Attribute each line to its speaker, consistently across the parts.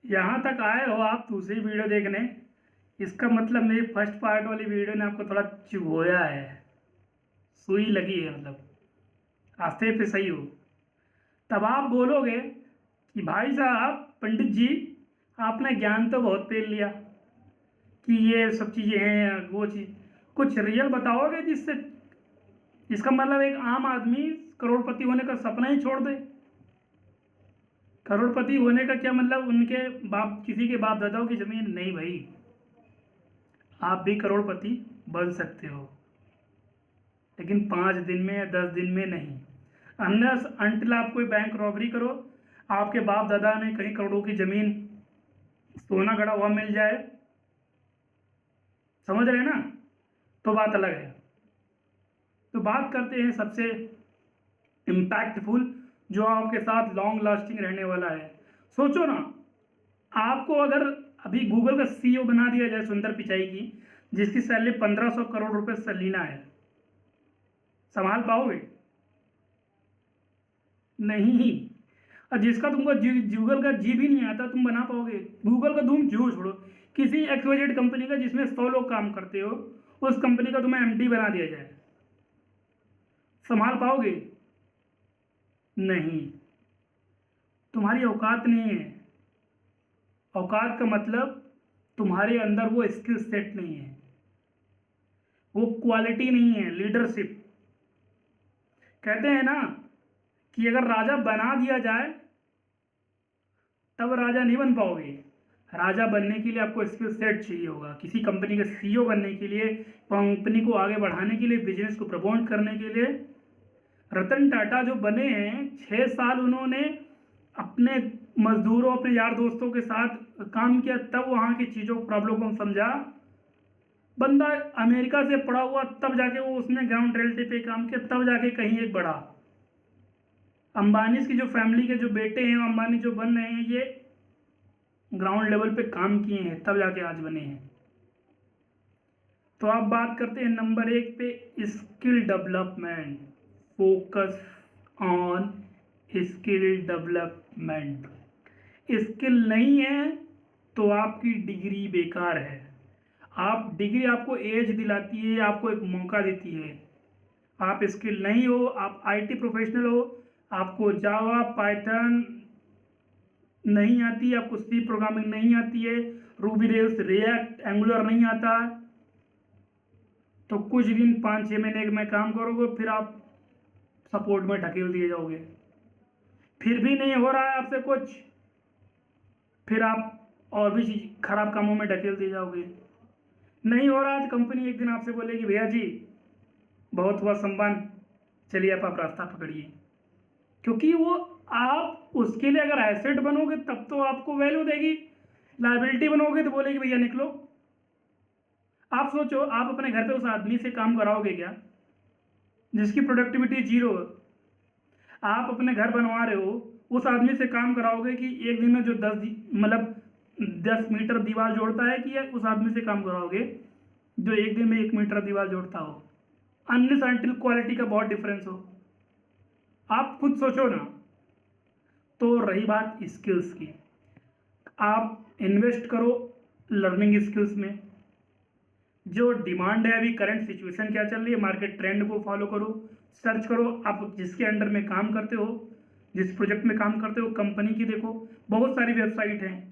Speaker 1: यहाँ तक आए हो आप दूसरी वीडियो देखने, इसका मतलब मेरी फर्स्ट पार्ट वाली वीडियो ने आपको थोड़ा चुभोया है, सुई लगी है, मतलब रास्ते पे सही हो। तब आप बोलोगे कि भाई साहब पंडित जी, आपने ज्ञान तो बहुत पेल लिया कि ये सब चीज़ें हैं, वो चीज़ कुछ रियल बताओगे जिससे इसका मतलब एक आम आदमी करोड़पति होने का सपना ही छोड़ दे। करोड़पति होने का क्या मतलब, उनके बाप किसी के बाप दादाओं की जमीन नहीं भाई, आप भी करोड़पति बन सकते हो, लेकिन 5 दिन में या 10 दिन में नहीं। अनलेस अंटिल आप कोई बैंक रॉबरी करो, आपके बाप दादा ने कहीं करोड़ों की जमीन सोना गड़ा हुआ मिल जाए, समझ रहे हैं ना, तो बात अलग है। तो बात करते हैं सबसे इम्पैक्टफुल, जो आपके साथ लॉन्ग लास्टिंग रहने वाला है। सोचो ना, आपको अगर अभी गूगल का सीईओ बना दिया जाए सुंदर पिचाई की, जिसकी सैलरी 1500 करोड़ रुपए सलीना है, संभाल पाओगे? नहीं। और जिसका तुमको गूगल का जी भी नहीं आता, तुम बना पाओगे? गूगल का तुम जो छोड़ो, किसी एक्सवाइजेड कंपनी का जिसमें 100 लोग काम करते हो, उस कंपनी का तुम्हें एमडी बना दिया जाए, संभाल पाओगे? नहीं। तुम्हारी औकात नहीं है। औकात का मतलब तुम्हारे अंदर वो स्किल सेट नहीं है, वो क्वालिटी नहीं है, लीडरशिप। कहते हैं ना कि अगर राजा बना दिया जाए तब राजा नहीं बन पाओगे। राजा बनने के लिए आपको स्किल सेट चाहिए होगा। किसी कंपनी का सीईओ बनने के लिए, कंपनी को आगे बढ़ाने के लिए, बिजनेस को प्रमोट करने के लिए, रतन टाटा जो बने हैं, 6 साल उन्होंने अपने मजदूरों, अपने यार दोस्तों के साथ काम किया, तब वहाँ की चीज़ों प्रॉब्लम को समझा। बंदा अमेरिका से पढ़ा हुआ, तब जाके वो उसने ग्राउंड रियलिटी पे काम किया, तब जाके कहीं एक बड़ा। अंबानी की जो फैमिली के जो बेटे हैं, अंबानी जो बन रहे हैं, ये ग्राउंड लेवल पे काम किए हैं, तब जाके आज बने हैं। तो आप बात करते हैं नंबर 1 पे, skill development. Focus on skill development. Skill नहीं है तो आपकी डिग्री बेकार है। आप डिग्री आपको एज दिलाती है, आपको एक मौका देती है। आप स्किल नहीं हो, आप आईटी प्रोफेशनल हो, आपको जावा, पाइथन नहीं आती, आपको सी प्रोग्रामिंग नहीं आती है, रूबी रेल्स, रिएक्ट, एंगुलर नहीं आता, तो कुछ दिन 5-6 महीने में काम करोगे, फिर आप सपोर्ट में ढकेल दिए जाओगे। फिर भी नहीं हो रहा है आपसे कुछ, फिर आप और भी खराब कामों में ढकेल दिए जाओगे। नहीं हो रहा, तो कंपनी एक दिन आपसे बोलेगी भैया जी बहुत हुआ सम्मान, चलिए आप रास्ता पकड़िए। क्योंकि वो आप उसके लिए अगर एसेट बनोगे तब तो आपको वैल्यू देगी, लाइबिलिटी बनोगे तो बोलेगी भैया निकलो। आप सोचो, आप अपने घर पे उस आदमी से काम कराओगे क्या जिसकी प्रोडक्टिविटी जीरो है? आप अपने घर बनवा रहे हो, उस आदमी से काम कराओगे कि एक दिन में जो 10 मीटर दीवार जोड़ता है, कि उस आदमी से काम कराओगे जो एक दिन में 1 मीटर दीवार जोड़ता हो? अनलेस अनटिल क्वालिटी का बहुत डिफरेंस हो। आप खुद सोचो ना। तो रही बात स्किल्स की, आप इन्वेस्ट करो लर्निंग स्किल्स में। जो डिमांड है, अभी करंट सिचुएशन क्या चल रही है, मार्केट ट्रेंड को फॉलो करो, सर्च करो। आप जिसके अंडर में काम करते हो, जिस प्रोजेक्ट में काम करते हो, कंपनी की देखो, बहुत सारी वेबसाइट हैं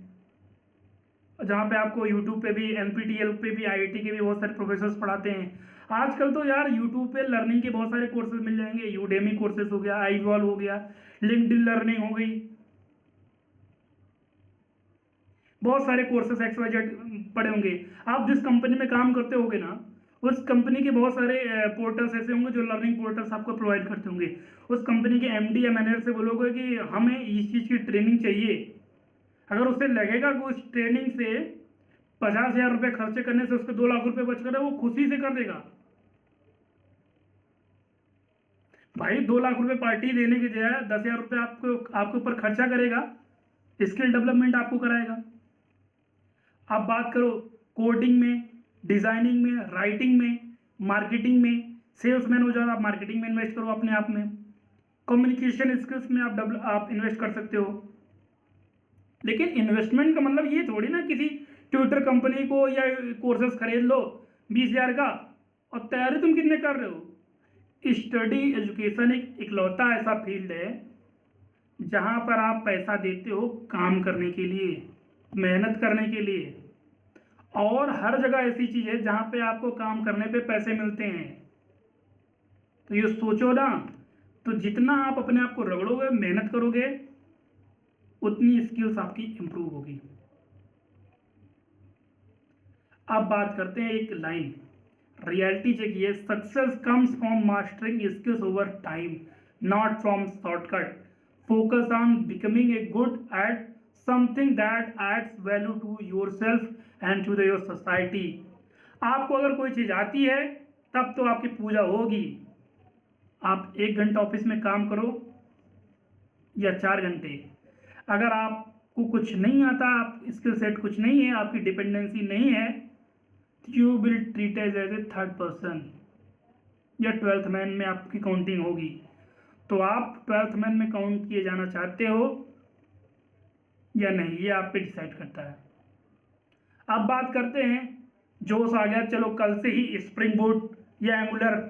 Speaker 1: जहाँ पे आपको यूट्यूब पे भी, एनपीटीईएल पे भी, आईआईटी के भी बहुत सारे प्रोफेसर्स पढ़ाते हैं। आजकल तो यार यूट्यूब पे लर्निंग के बहुत सारे कोर्सेज मिल जाएंगे। यूडेमी कोर्सेज हो गया, आईवॉल हो गया, लिंक्डइन लर्निंग हो गई, बहुत सारे कोर्सेस एक्सवाइजेड पड़े होंगे। आप जिस कंपनी में काम करते होगे ना, उस कंपनी के बहुत सारे पोर्टल्स ऐसे होंगे जो लर्निंग पोर्टल्स आपको प्रोवाइड करते होंगे। उस कंपनी के एमडी या मैनेजर से बोलोगे कि हमें इस चीज़ की ट्रेनिंग चाहिए, अगर उसे लगेगा कि उस ट्रेनिंग से 50,000 रुपये खर्चे करने से उसके 2 लाख रुपए बच कर है, वो खुशी से कर देगा। भाई 2 लाख रुपए पार्टी देने की बजाय 10,000 रुपये आपको आपके ऊपर खर्चा करेगा, स्किल डेवलपमेंट आपको कराएगा। आप बात करो कोडिंग में, डिजाइनिंग में, राइटिंग में, मार्केटिंग में, सेल्समैन हो जाओ, आप मार्केटिंग में इन्वेस्ट करो अपने आप में। कम्युनिकेशन स्किल्स में आप इन्वेस्ट कर सकते हो। लेकिन इन्वेस्टमेंट का मतलब ये थोड़ी ना किसी ट्विटर कंपनी को या कोर्सेस खरीद लो 20,000 का, और तैयारी तुम कितने कर रहे हो। स्टडी एजुकेशन एक इकलौता ऐसा फील्ड है जहाँ पर आप पैसा देते हो काम करने के लिए, मेहनत करने के लिए, और हर जगह ऐसी चीज़ है जहाँ पे आपको काम करने पे पैसे मिलते हैं। तो ये सोचो ना, तो जितना आप अपने आप को रगड़ोगे, मेहनत करोगे, उतनी स्किल्स आपकी इंप्रूव होगी। अब बात करते हैं एक लाइन, रियलिटी चेक ये, success comes from mastering skills over time, not from shortcut, focus on becoming a good at something that adds value to your self and to your society. आपको अगर कोई चीज़ आती है तब तो आपकी पूजा होगी। आप 1 घंटा ऑफिस में काम करो या 4 घंटे, अगर आपको कुछ नहीं आता, आप स्किल सेट कुछ नहीं है, आपकी डिपेंडेंसी नहीं है, you will treat as a third person, या 12th मैन में आपकी काउंटिंग होगी। तो आप 12th मैन में काउंट किए जाना चाहते हो या नहीं, ये आप पे डिसाइड करता है। अब बात करते हैं, जोश आ गया, चलो कल से ही स्प्रिंग बोट या एंगुलर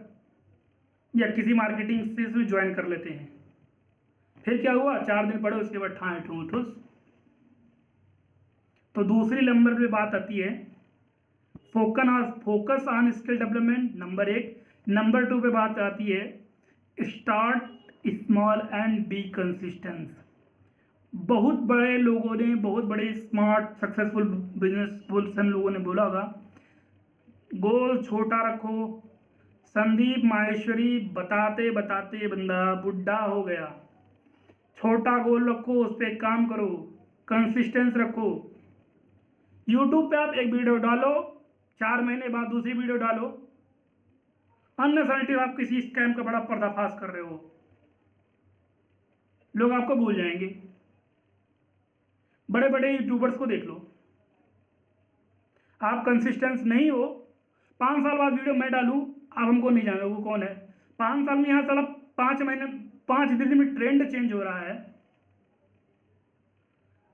Speaker 1: या किसी मार्केटिंग से ज्वाइन कर लेते हैं। फिर क्या हुआ, 4 दिन पढ़े, उसके बाद ठाए ठूस। तो दूसरी नंबर पे बात आती है focus on skill development, number 1। Number 2 पे बात आती है start small and be consistent. बहुत बड़े लोगों ने, बहुत बड़े स्मार्ट सक्सेसफुल बिजनेस पर्सन लोगों ने बोला होगा, गोल छोटा रखो। संदीप माहेश्वरी बताते बताते बंदा बुढ़ा हो गया। छोटा गोल रखो, उस पर काम करो, कंसिस्टेंस रखो। यूट्यूब पे आप एक वीडियो डालो, 4 महीने बाद दूसरी वीडियो डालो, अननेसेसरी आप किसी स्कैम का बड़ा पर्दाफाश कर रहे हो, लोग आपको भूल जाएंगे। बड़े बड़े यूट्यूबर्स को देख लो, आप कंसिस्टेंस नहीं हो, 5 साल बाद वीडियो मैं डालूं, आप हमको नहीं जानो वो कौन है। 5 साल में यहाँ साला 5 महीने 5 दिन में ट्रेंड चेंज हो रहा है।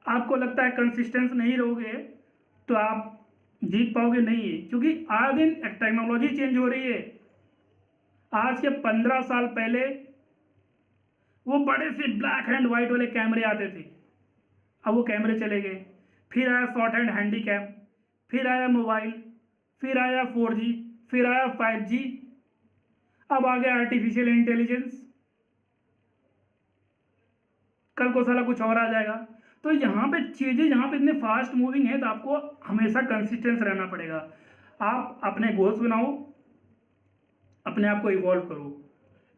Speaker 1: आपको लगता है कंसिस्टेंस नहीं रहोगे तो आप जीत पाओगे, नहीं है, क्योंकि आए दिन टेक्नोलॉजी चेंज हो रही है। आज के 15 साल पहले वो बड़े से ब्लैक एंड वाइट वाले कैमरे आते थे, अब वो कैमरे चले गए। फिर आया शॉर्ट हैंड हैंडी कैम, फिर आया मोबाइल, फिर आया 4G, फिर आया 5G, अब आ गया आर्टिफिशियल इंटेलिजेंस, कल को साला कुछ और आ जाएगा। तो यहाँ पे चीज़ें, यहाँ पे इतने फास्ट मूविंग है, तो आपको हमेशा कंसिस्टेंस रहना पड़ेगा। आप अपने गोल्स बनाओ, अपने आप को इवॉल्व करो।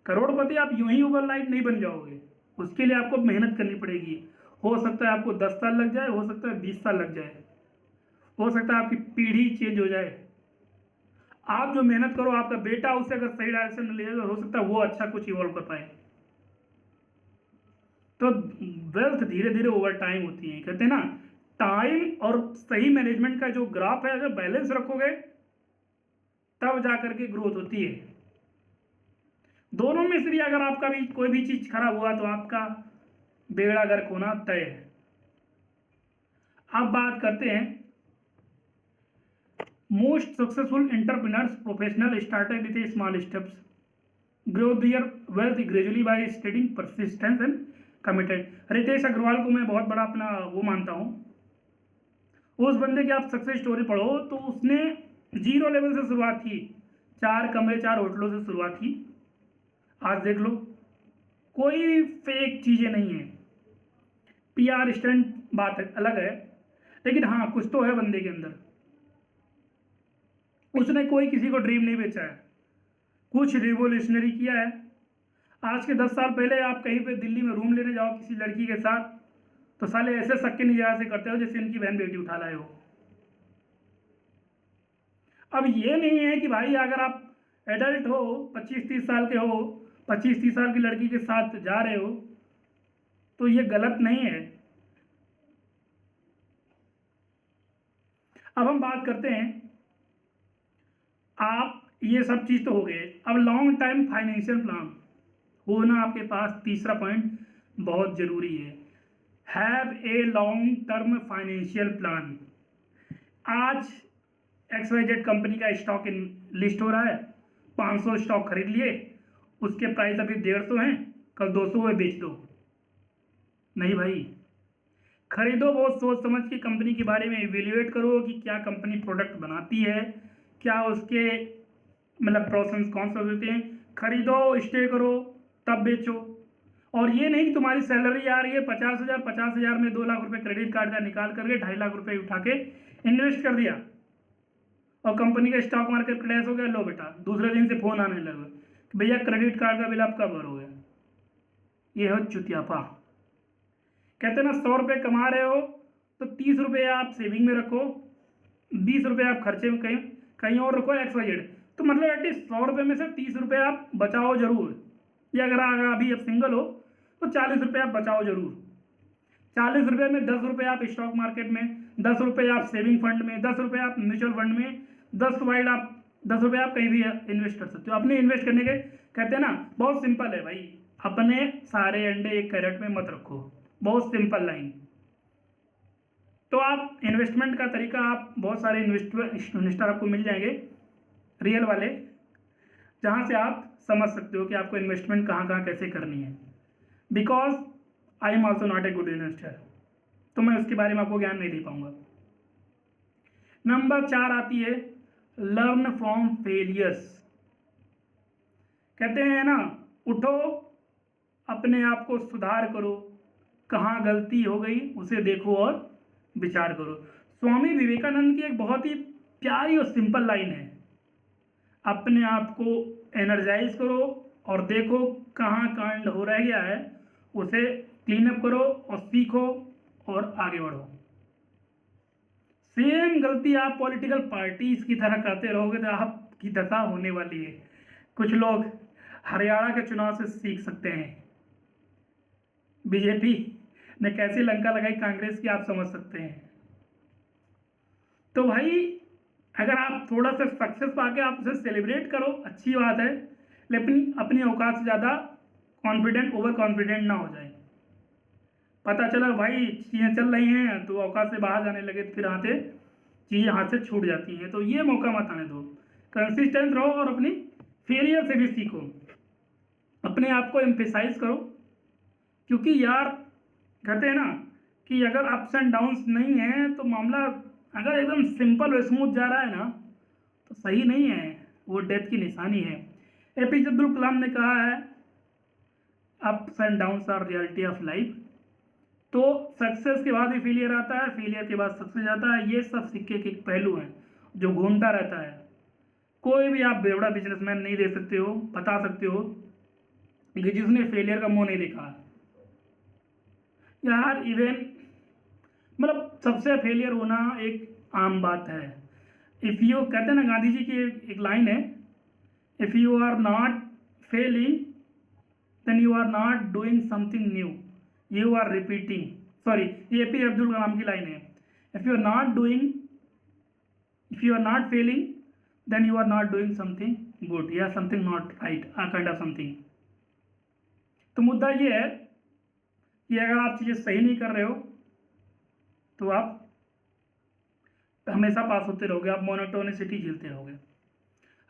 Speaker 1: करोड़पति आप यूं ही ओवरनाइट नहीं बन जाओगे, उसके लिए आपको मेहनत करनी पड़ेगी। हो सकता है आपको 10 साल लग जाए, हो सकता है 20 साल लग जाए, हो सकता है आपकी पीढ़ी चेंज हो जाए। आप जो मेहनत करो, आपका बेटा उसे अगर सही डायरेक्शन में ले जाए तो हो सकता है वो अच्छा कुछ इवॉल्व कर पाए। तो वेल्थ धीरे धीरे ओवर टाइम होती है। कहते हैं ना, टाइम और सही मैनेजमेंट का जो ग्राफ है, अगर बैलेंस रखोगे तब जाकर के ग्रोथ होती है। दोनों में से भी अगर आपका भी कोई भी चीज खराब हुआ तो आपका बेड़ा गर्क होना तय है। अब बात करते हैं most successful entrepreneurs professional startup with small steps grow their wealth gradually by studying persistence and committed. Ritesh Agarwal को मैं बहुत बड़ा अपना वो मानता हूँ। उस बंदे की आप सक्सेस स्टोरी पढ़ो तो उसने 0 लेवल से शुरुआत की, 4 कमरे 4 होटलों से शुरुआत की। आज देख लो, कोई फेक चीज़ें नहीं है। PR स्टंट बात है, अलग है, लेकिन हाँ कुछ तो है बंदे के अंदर। उसने कोई किसी को ड्रीम नहीं बेचा है, कुछ रिवोल्यूशनरी किया है। आज के 10 साल पहले आप कहीं पे दिल्ली में रूम लेने जाओ किसी लड़की के साथ तो साले ऐसे सक्के निगाह से करते हो जैसे उनकी बहन बेटी उठा लाए हो। अब ये नहीं है कि भाई अगर आप एडल्ट हो, 25-30 साल के हो, 25-30 साल की लड़की के साथ जा रहे हो तो ये गलत नहीं है। अब हम बात करते हैं, आप ये सब चीज़ तो हो गए, अब लॉन्ग टाइम फाइनेंशियल प्लान होना आपके पास, तीसरा पॉइंट बहुत ज़रूरी है। Have a long term financial plan. आज XYZ कंपनी का स्टॉक इन लिस्ट हो रहा है, 500 स्टॉक खरीद लिए, उसके प्राइस अभी 150 हैं, कल 200 है, बेच दो। नहीं भाई, खरीदो बहुत सोच समझ के, कंपनी के बारे में इवेल्युएट करो कि क्या कंपनी प्रोडक्ट बनाती है, क्या उसके मतलब प्रोसेस कौन से होते हैं। खरीदो, स्टे करो, तब बेचो। और ये नहीं कि तुम्हारी सैलरी आ रही है 50,000, 50,000 में 2 लाख रुपए क्रेडिट कार्ड का निकाल करके 2.5 लाख रुपए उठा के इन्वेस्ट कर दिया और कंपनी का स्टॉक मार्केट क्रैश हो गया, लो बेटा दूसरे दिन से फोन आने लगा कि भैया क्रेडिट कार्ड का बिल आप कब भरोगे। ये हो चुतियापा। कहते ना 100 रुपये कमा रहे हो तो 30 रुपये आप सेविंग में रखो, 20 रुपये आप खर्चे में कहीं कहीं और रखो, XYZ। तो मतलब एटलीस्ट 100 रुपये में से 30 रुपये आप बचाओ जरूर। या अगर अभी आप सिंगल हो तो 40 रुपये आप बचाओ जरूर। 40 रुपये में 10 रुपये आप स्टॉक मार्केट में, 10 रुपये आप सेविंग फंड में, 10 रुपये आप म्यूचुअल फंड में, 10 रुपये आप कहीं भी इन्वेस्ट कर सकते हो। अपने इन्वेस्ट करने के कहते हैं ना, बहुत सिंपल है भाई, अपने सारे अंडे एक कैरेट में मत रखो, बहुत सिंपल लाइन। तो आप इन्वेस्टमेंट का तरीका, आप बहुत सारे इन्वेस्टर आपको मिल जाएंगे रियल वाले, जहाँ से आप समझ सकते हो कि आपको इन्वेस्टमेंट कहाँ कहाँ कैसे करनी है। Because I am also not a good investor, तो मैं उसके बारे में आपको ज्ञान नहीं दे पाऊंगा। नंबर 4 आती है लर्न फ्रॉम फेलियर्स। कहते हैं ना, उठो, अपने आप को सुधार करो, कहाँ गलती हो गई उसे देखो और विचार करो। स्वामी विवेकानंद की एक बहुत ही प्यारी और सिंपल लाइन है, अपने आप को एनर्जाइज करो और देखो कहाँ कांड हो रह गया है, उसे क्लीन अप करो और सीखो और आगे बढ़ो। सेम गलती आप पॉलिटिकल पार्टीज की तरह करते रहोगे तो आपकी दशा होने वाली है। कुछ लोग हरियाणा के चुनाव से सीख सकते हैं, बीजेपी ने कैसी लंका लगाई कांग्रेस की, आप समझ सकते हैं। तो भाई अगर आप थोड़ा सा सक्सेस पाके आप उसे सेलिब्रेट करो, अच्छी बात है, लेकिन अपनी औकात से ज़्यादा कॉन्फिडेंट, ओवर कॉन्फिडेंट ना हो जाए। पता चला भाई चीज़ें चल रही हैं तो औकात से बाहर जाने लगे, फिर हाथ से चीज़ें हाथ से छूट जाती हैं। तो ये मौका मत आने दो, कंसिस्टेंट रहो और अपनी फेलियर से भी सीखो, अपने आप को एम्फेसाइज करो। क्योंकि यार कहते हैं ना कि अगर अप्स एंड डाउन्स नहीं है तो मामला अगर एकदम सिंपल और स्मूथ जा रहा है ना तो सही नहीं है, वो डेथ की निशानी है। APJ अब्दुल कलाम ने कहा है ups and downs are reality of life. तो सक्सेस के बाद ही फेलियर आता है, फेलियर के बाद सक्सेस आता है, ये सब सिक्के के पहलू हैं जो घूमता रहता है। कोई भी आप बेवड़ा बिजनेसमैन नहीं दे सकते हो, बता सकते हो कि जिसने फेलियर का मुंह नहीं देखा यार। इवन मतलब सबसे फेलियर होना एक आम बात है। इफ़ यू, कहते हैं ना, गांधी जी की एक लाइन है, if you are not failing then you are not doing something new, you are repeating. Sorry, ये APJ अब्दुल कलाम की लाइन है। If you are not doing, if you are not failing then you are not doing something good या something not right, kind of something. तो मुद्दा ये है कि अगर आप चीज़ें सही नहीं कर रहे हो तो आप हमेशा पास होते रहोगे, आप मोनोटोनिसिटी झेलते रहोगे।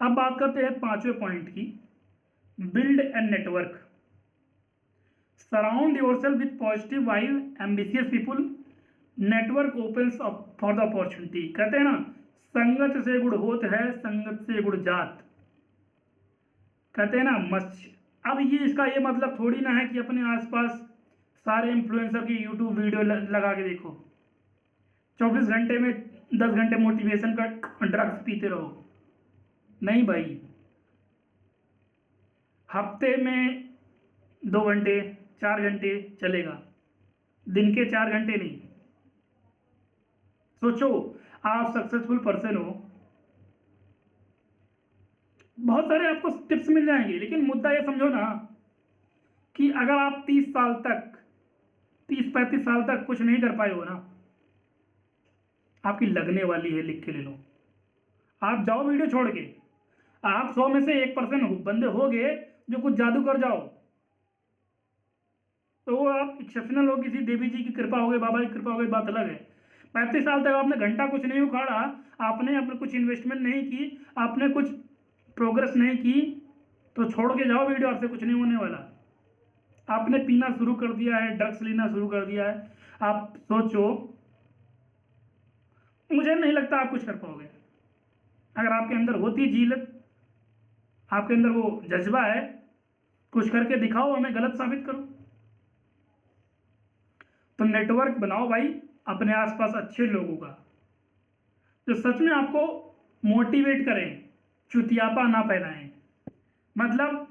Speaker 1: अब बात करते हैं 5वें पॉइंट की, build and network. Surround yourself with positive vibe, ambitious people, network opens for the opportunity. कहते हैं ना, संगत से गुण होत है, संगत से गुण जात। कहते हैं ना मस्त। अब ये इसका ये मतलब थोड़ी ना है कि अपने आसपास सारे इन्फ्लुएंसर की यूट्यूब वीडियो लगा के देखो, 24 घंटे में 10 घंटे मोटिवेशन का ड्रग्स पीते रहो। नहीं भाई, हफ्ते में 2 घंटे 4 घंटे चलेगा, दिन के 4 घंटे नहीं। सोचो आप सक्सेसफुल पर्सन हो, बहुत सारे आपको टिप्स मिल जाएंगे, लेकिन मुद्दा ये समझो ना कि अगर आप 30 साल तक 30-35 साल तक कुछ नहीं कर पाए हो ना, आपकी लगने वाली है, लिख के ले लो। आप जाओ वीडियो छोड़ के, आप 100 में से 1% बंदे हो गए जो कुछ जादू कर जाओ, तो वो आप एक्सेप्शनल हो, किसी देवी जी की कृपा हो गई, बाबा की कृपा हो गई, बात अलग है। 35 साल तक आपने घंटा कुछ नहीं उखाड़ा, आपने अपने कुछ इन्वेस्टमेंट नहीं की, आपने कुछ प्रोग्रेस नहीं की, तो छोड़ के जाओ वीडियो, आपसे कुछ नहीं होने वाला। आपने पीना शुरू कर दिया है, ड्रग्स लेना शुरू कर दिया है, आप सोचो, मुझे नहीं लगता आप कुछ कर पाओगे। अगर आपके अंदर होती जीलत, आपके अंदर वो जज्बा है, कुछ करके दिखाओ, हमें गलत साबित करो। तो नेटवर्क बनाओ भाई अपने आसपास अच्छे लोगों का, जो सच में आपको मोटिवेट करें, चुतियापा ना पहनाएं। मतलब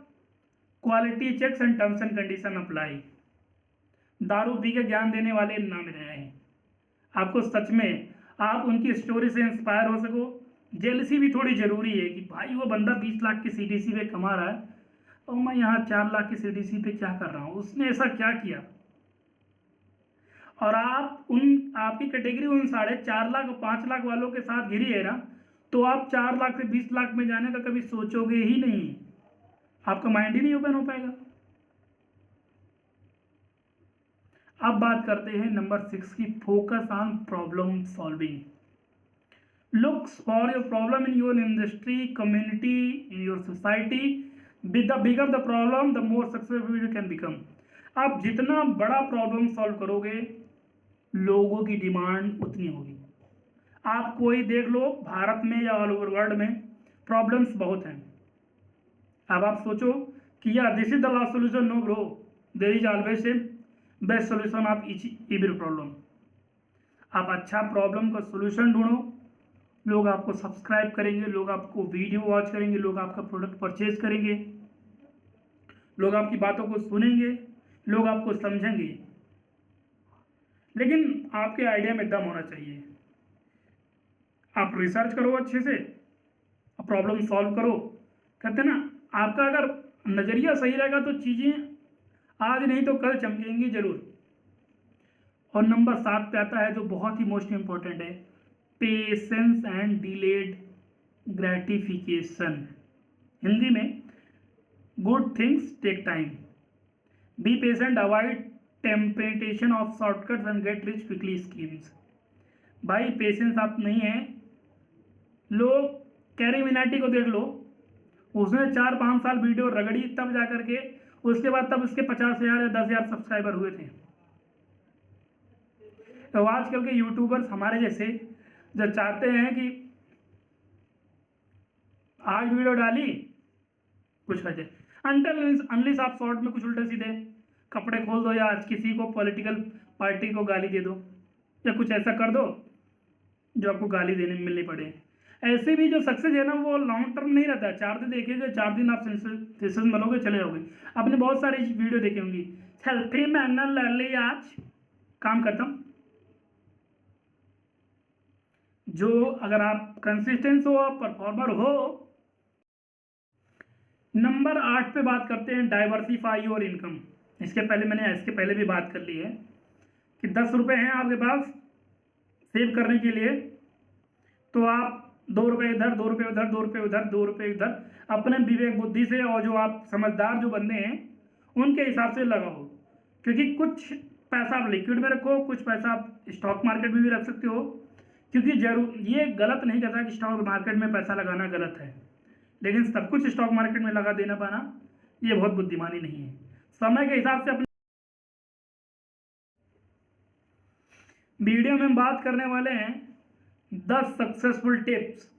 Speaker 1: quality checks and terms and condition apply. दारू पी के ज्ञान देने वाले ना मिले। आपको सच में आप उनकी स्टोरी से इंस्पायर हो सको। जेलसी भी थोड़ी ज़रूरी है कि भाई वो बंदा 20 लाख की सीडीसी पे कमा रहा है और मैं यहाँ 4 लाख की सीडीसी पे क्या कर रहा हूँ, उसने ऐसा क्या किया। और आप उन आपकी कैटेगरी उन 4.5 लाख और 5 लाख वालों के साथ घिरी है ना, तो आप 4 लाख से 20 लाख में जाने का कभी सोचोगे ही नहीं, आपका माइंड ही नहीं ओपन हो पाएगा। अब बात करते हैं नंबर 6 की, focus on problem solving. Looks for your problem in your industry, community, in your society. With the bigger the problem the more successful you can become. आप जितना बड़ा प्रॉब्लम सॉल्व करोगे, लोगों की डिमांड उतनी होगी। आप कोई देख लो, भारत में या ऑल ओवर वर्ल्ड में प्रॉब्लम्स बहुत हैं। अब आप सोचो कि या this is the last solution, no bro, there is always a best solution of each every problem. आप अच्छा प्रॉब्लम का सोल्यूशन ढूंढो, लोग आपको सब्सक्राइब करेंगे, लोग आपको वीडियो वॉच करेंगे, लोग आपका प्रोडक्ट परचेज करेंगे, लोग आपकी बातों को सुनेंगे, लोग आपको समझेंगे। लेकिन आपके आइडिया में दम होना चाहिए। आप रिसर्च करो अच्छे से, प्रॉब्लम सॉल्व करो। कहते हैं ना, आपका अगर नज़रिया सही रहेगा तो चीज़ें आज नहीं तो कल चमकेंगी जरूर। और नंबर 7 पे आता है जो बहुत ही मोस्ट इंपॉर्टेंट है, patience and delayed gratification. Hindi में, good things take time, be patient, avoid temptation of shortcuts and get rich quickly schemes. भाई पेशेंस आप नहीं है। लोग कैरी मिनाटी को देख लो, उसने 4-5 साल वीडियो रगड़ी, तब जा करके उसके बाद तब उसके 50,000 या 10,000 सब्सक्राइबर हुए थे। तो आजकल के यूट्यूबर्स हमारे जैसे जो चाहते हैं कि आज वीडियो डाली कुछ वजह, अनटिल अनलेस आप शॉर्ट में कुछ उल्टे सीधे कपड़े खोल दो, या आज किसी को पॉलिटिकल पार्टी को गाली दे दो, या कुछ ऐसा कर दो जो आपको गाली देने मिलनी पड़े। ऐसे भी जो सक्सेस है ना, वो लॉन्ग टर्म नहीं रहता है। 4 दिन देखिएगा, 4 दिन आप सेंसेस बनोगे, चले जाओगे। आपने बहुत सारी वीडियो देखी होंगी, सेल्फी मैंने ले ली आज, काम खत्म। जो अगर आप कंसिस्टेंस हो, आप परफॉर्मर हो। नंबर 8 पे बात करते हैं, डाइवर्सिफाई योर इनकम। इसके पहले भी बात कर ली है कि 10 रुपये हैं आपके पास सेव करने के लिए, तो आप 2 रुपये इधर, 2 रुपये उधर, 2 रुपये उधर, 2 रुपये इधर, अपने विवेक बुद्धि से, और जो आप समझदार जो बंदे हैं उनके हिसाब से लगाओ। क्योंकि कुछ पैसा आप लिक्विड में रखो, कुछ पैसा आप स्टॉक मार्केट में भी रख सकते हो। क्योंकि ये गलत नहीं कहता कि स्टॉक मार्केट में पैसा लगाना गलत है, लेकिन सब कुछ स्टॉक मार्केट में लगा देना पाना ये बहुत बुद्धिमानी नहीं है। समय के हिसाब से अपने वीडियो में हम बात करने वाले हैं 10 सक्सेसफुल टिप्स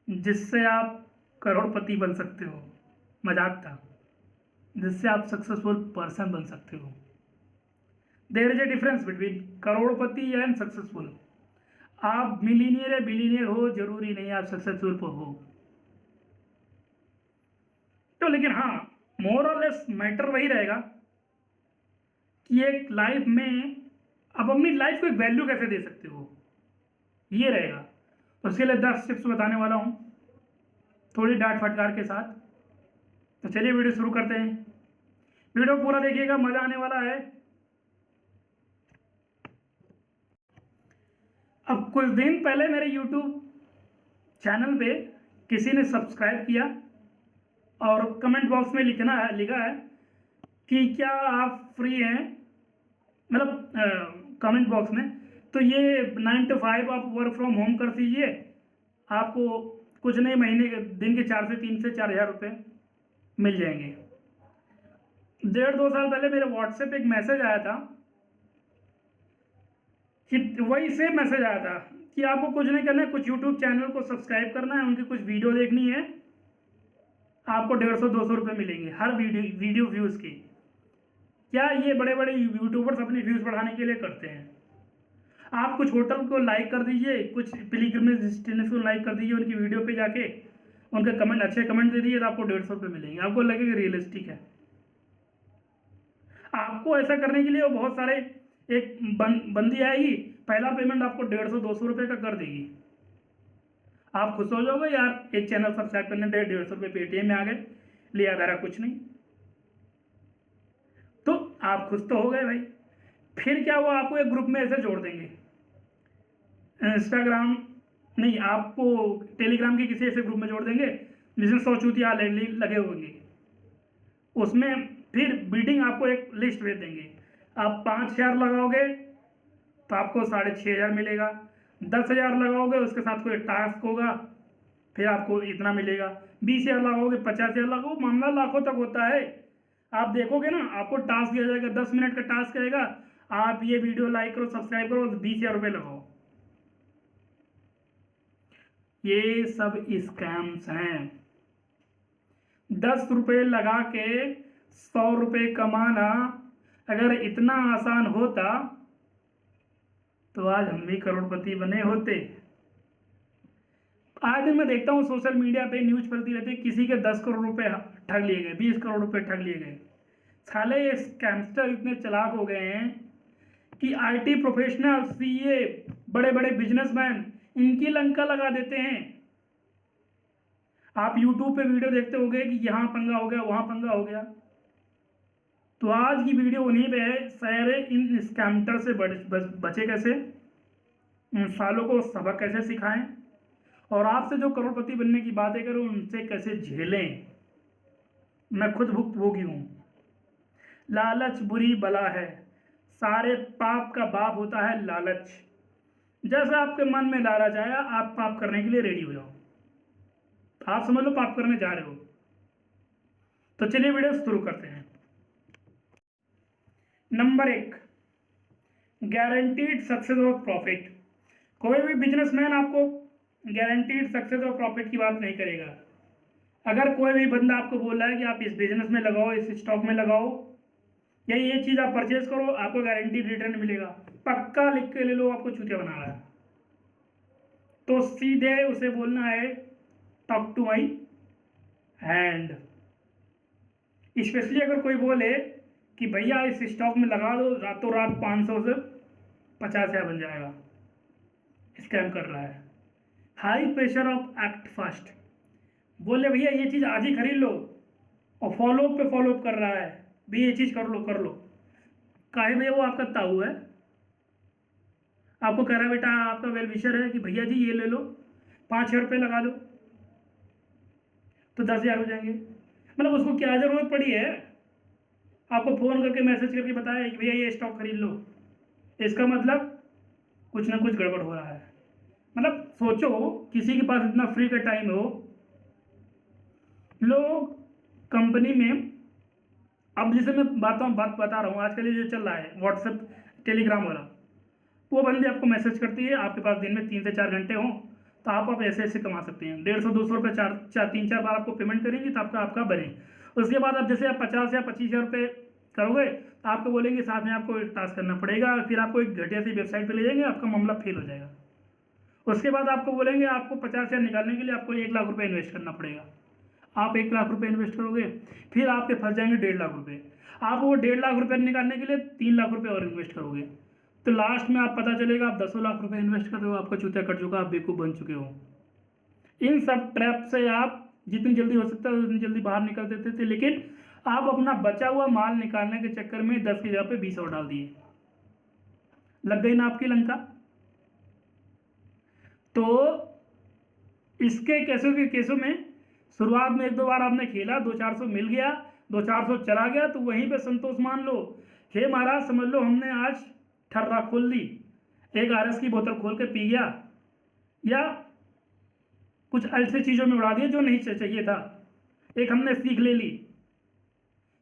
Speaker 1: जिससे आप करोड़पति बन सकते हो। मजाक था, जिससे आप सक्सेसफुल पर्सन बन सकते हो। There is a difference between करोड़पति एंड सक्सेसफुल। आप मिलीनियर या बिलीनियर हो, जरूरी नहीं आप सक्सेसफुल हो। तो लेकिन हाँ, मोर और लेस मैटर वही रहेगा कि एक लाइफ में आप अपनी लाइफ को एक वैल्यू कैसे दे सकते हो, ये रहेगा। उसके लिए 10 टिप्स बताने वाला हूँ, थोड़ी डांट फटकार के साथ। तो चलिए वीडियो शुरू करते हैं। वीडियो पूरा देखिएगा, मजा आने वाला है। अब कुछ दिन पहले मेरे YouTube चैनल पे किसी ने सब्सक्राइब किया और कमेंट बॉक्स में लिखा है कि क्या आप फ्री हैं मतलब कमेंट बॉक्स में। तो ये 9 to 5 आप वर्क फ्रॉम होम कर दीजिए, आपको कुछ नहीं, महीने के दिन के 3 से 4 हज़ार रुपये मिल जाएंगे। 1.5-2 साल पहले मेरे व्हाट्सएप एक मैसेज आया था कि वही सेम मैसेज आया था कि आपको कुछ नहीं करना है, कुछ यूट्यूब चैनल को सब्सक्राइब करना है, उनकी कुछ वीडियो देखनी है, आपको 150-200 रुपये मिलेंगे हर वीडियो व्यूज़ की। क्या ये बड़े बड़े यूट्यूबर्स अपने व्यूज़ बढ़ाने के लिए करते हैं? आप कुछ होटल को लाइक कर दीजिए, कुछ पिलग्रिमेज डेस्टिनेशन को लाइक कर दीजिए, उनकी वीडियो पे जाके उनके कमेंट, अच्छे कमेंट दे दीजिए, तो आपको 150 रुपये मिलेंगे। आपको लगेगा रियलिस्टिक है। आपको ऐसा करने के लिए वो बहुत सारे एक बंदी आएगी, पहला पेमेंट आपको 150-200 रुपये का कर देगी। आप खुश हो जाओगे, यार एक चैनल सब्सक्राइब करने 150 रुपये पेटीएम में आ गए, लिया मेरा कुछ नहीं। तो आप खुश तो हो गए भाई। फिर क्या हुआ, आपको एक ग्रुप में ऐसे जोड़ देंगे, इंस्टाग्राम नहीं, आपको टेलीग्राम के किसी ऐसे ग्रुप में जोड़ देंगे जिसमें 100 चूतिया लगे होंगे। उसमें फिर बीडिंग आपको एक लिस्ट भेज देंगे। आप 5,000 लगाओगे तो आपको 6,500 मिलेगा। 10,000 लगाओगे उसके साथ कोई टास्क होगा, फिर आपको इतना मिलेगा। 20,000 लगाओगे, 50,000 लगाओ, मामला लाखों तक होता है। आप देखोगे ना, आपको टास्क दिया जाएगा, 10 मिनट का टास्क रहेगा, आप ये वीडियो लाइक करो, सब्सक्राइब करो, 20,000 रुपये लगाओ। ये सब स्कैम्स हैं। 10 रुपये लगा के 100 रुपये कमाना अगर इतना आसान होता तो आज हम भी करोड़पति बने होते। आज दिन मैं देखता हूँ सोशल मीडिया पे न्यूज चलती रहती है, किसी के 10 करोड़ रुपए ठग लिए गए, 20 करोड़ रुपए ठग लिए गए। साले ये स्कैमस्टर इतने चालाक हो गए हैं कि आईटी प्रोफेशनल, सीए, बड़े बड़े बिजनेसमैन इनकी लंका लगा देते हैं। आप यूट्यूब पे वीडियो देखते होंगे कि यहाँ पंगा हो गया, वहाँ पंगा हो गया। तो आज की वीडियो उन्हीं पे है, सारे इन स्कैमटर से बचे कैसे, उन सालों को सबक कैसे सिखाएं, और आपसे जो करोड़पति बनने की बातें करें उनसे कैसे झेलें। मैं खुद भुक्तभोगी हूँ। लालच बुरी बला है, सारे पाप का बाप होता है लालच। जैसे आपके मन में लालच आया, आप पाप करने के लिए रेडी हो जाओ। आप समझ लो पाप करने जा रहे हो। तो चलिए वीडियो शुरू करते हैं। नंबर 1, गारंटीड सक्सेस और प्रॉफिट। कोई भी बिजनेसमैन आपको गारंटीड सक्सेस और प्रॉफिट की बात नहीं करेगा। अगर कोई भी बंदा आपको बोल रहा है कि आप इस बिजनेस में लगाओ, इस स्टॉक में लगाओ, या ये चीज़ आप परचेज करो, आपको गारंटीड रिटर्न मिलेगा, पक्का लिख के ले लो, आपको चूतिया बना रहा है, तो सीधे उसे बोलना है talk to my hand. Specially अगर कोई बोले कि भैया इस स्टॉक में लगा दो, रातों रात 500 से 50,000 बन जाएगा, स्कैम कर रहा है। High pressure of act fast, बोले भैया ये चीज़ आज ही खरीद लो, और फॉलोअप पे फॉलोअप कर रहा है, भी ये चीज़ कर लो। काहे भैया वो आपका ताऊ है, आपको कह रहा है बेटा, आपका वेल विशर है कि भैया जी ये ले लो, 5,000 रुपये लगा दो तो 10,000 हो जाएंगे। मतलब उसको क्या ज़रूरत पड़ी है आपको फ़ोन करके मैसेज करके बताया कि भैया ये स्टॉक खरीद लो, इसका मतलब कुछ ना कुछ गड़बड़ हो रहा है। मतलब सोचो किसी के पास इतना फ्री का टाइम हो, लोग कंपनी में, अब जैसे मैं बात बता रहा हूँ, आजकल ये जो चल रहा है व्हाट्सएप टेलीग्राम वाला, वो बंदे आपको मैसेज करती है, आपके पास दिन में 3 से 4 घंटे हों तो आप ऐसे ऐसे कमा सकते हैं। 150-200 रुपये 3-4 बार आपको पेमेंट करेंगे तो आपका बने। उसके बाद अब जैसे आप 50 या 25,000 रुपये करोगे तो आपको बोलेंगे साथ में आपको एक टास्क करना पड़ेगा, फिर आपको एक घटिया सी वेबसाइट पे ले जाएंगे, आपका मामला फेल हो जाएगा। उसके बाद आपको बोलेंगे आपको 50,000 निकालने के लिए आपको 1 लाख रुपये इन्वेस्ट करना पड़ेगा। आप 1 लाख रुपये इन्वेस्ट करोगे, फिर आपके फंस जाएंगे 1.5 लाख रुपये। आप वो 1.5 लाख रुपये निकालने के लिए 3 लाख रुपये और इन्वेस्ट करोगे, तो लास्ट में आप पता चलेगा आप 10 लाख रुपये इन्वेस्ट कर रहे हो, आपका चूतिया कट चुका, आप बेवकूफ़ बन चुके हो। इन सब ट्रैप से आप जितनी जल्दी हो सकता है उतनी जल्दी बाहर निकल देते थे, लेकिन आप अपना बचा हुआ माल निकालने के चक्कर में 10 की जगह पे 20 और डाल दिए। लग गई ना आपकी लंका। तो इसके केसों में शुरुआत में 1-2 बार आपने खेला, 200-400 मिल गया, 200-400 चला गया, तो वहीं पे संतोष मान लो हे महाराज समझ लो हमने आज ठर्रा खोल ली, एक आरएस की बोतल खोल के पी गया, या कुछ ऐसी चीज़ों में उड़ा दिया जो नहीं चाहिए था, एक हमने सीख ले ली।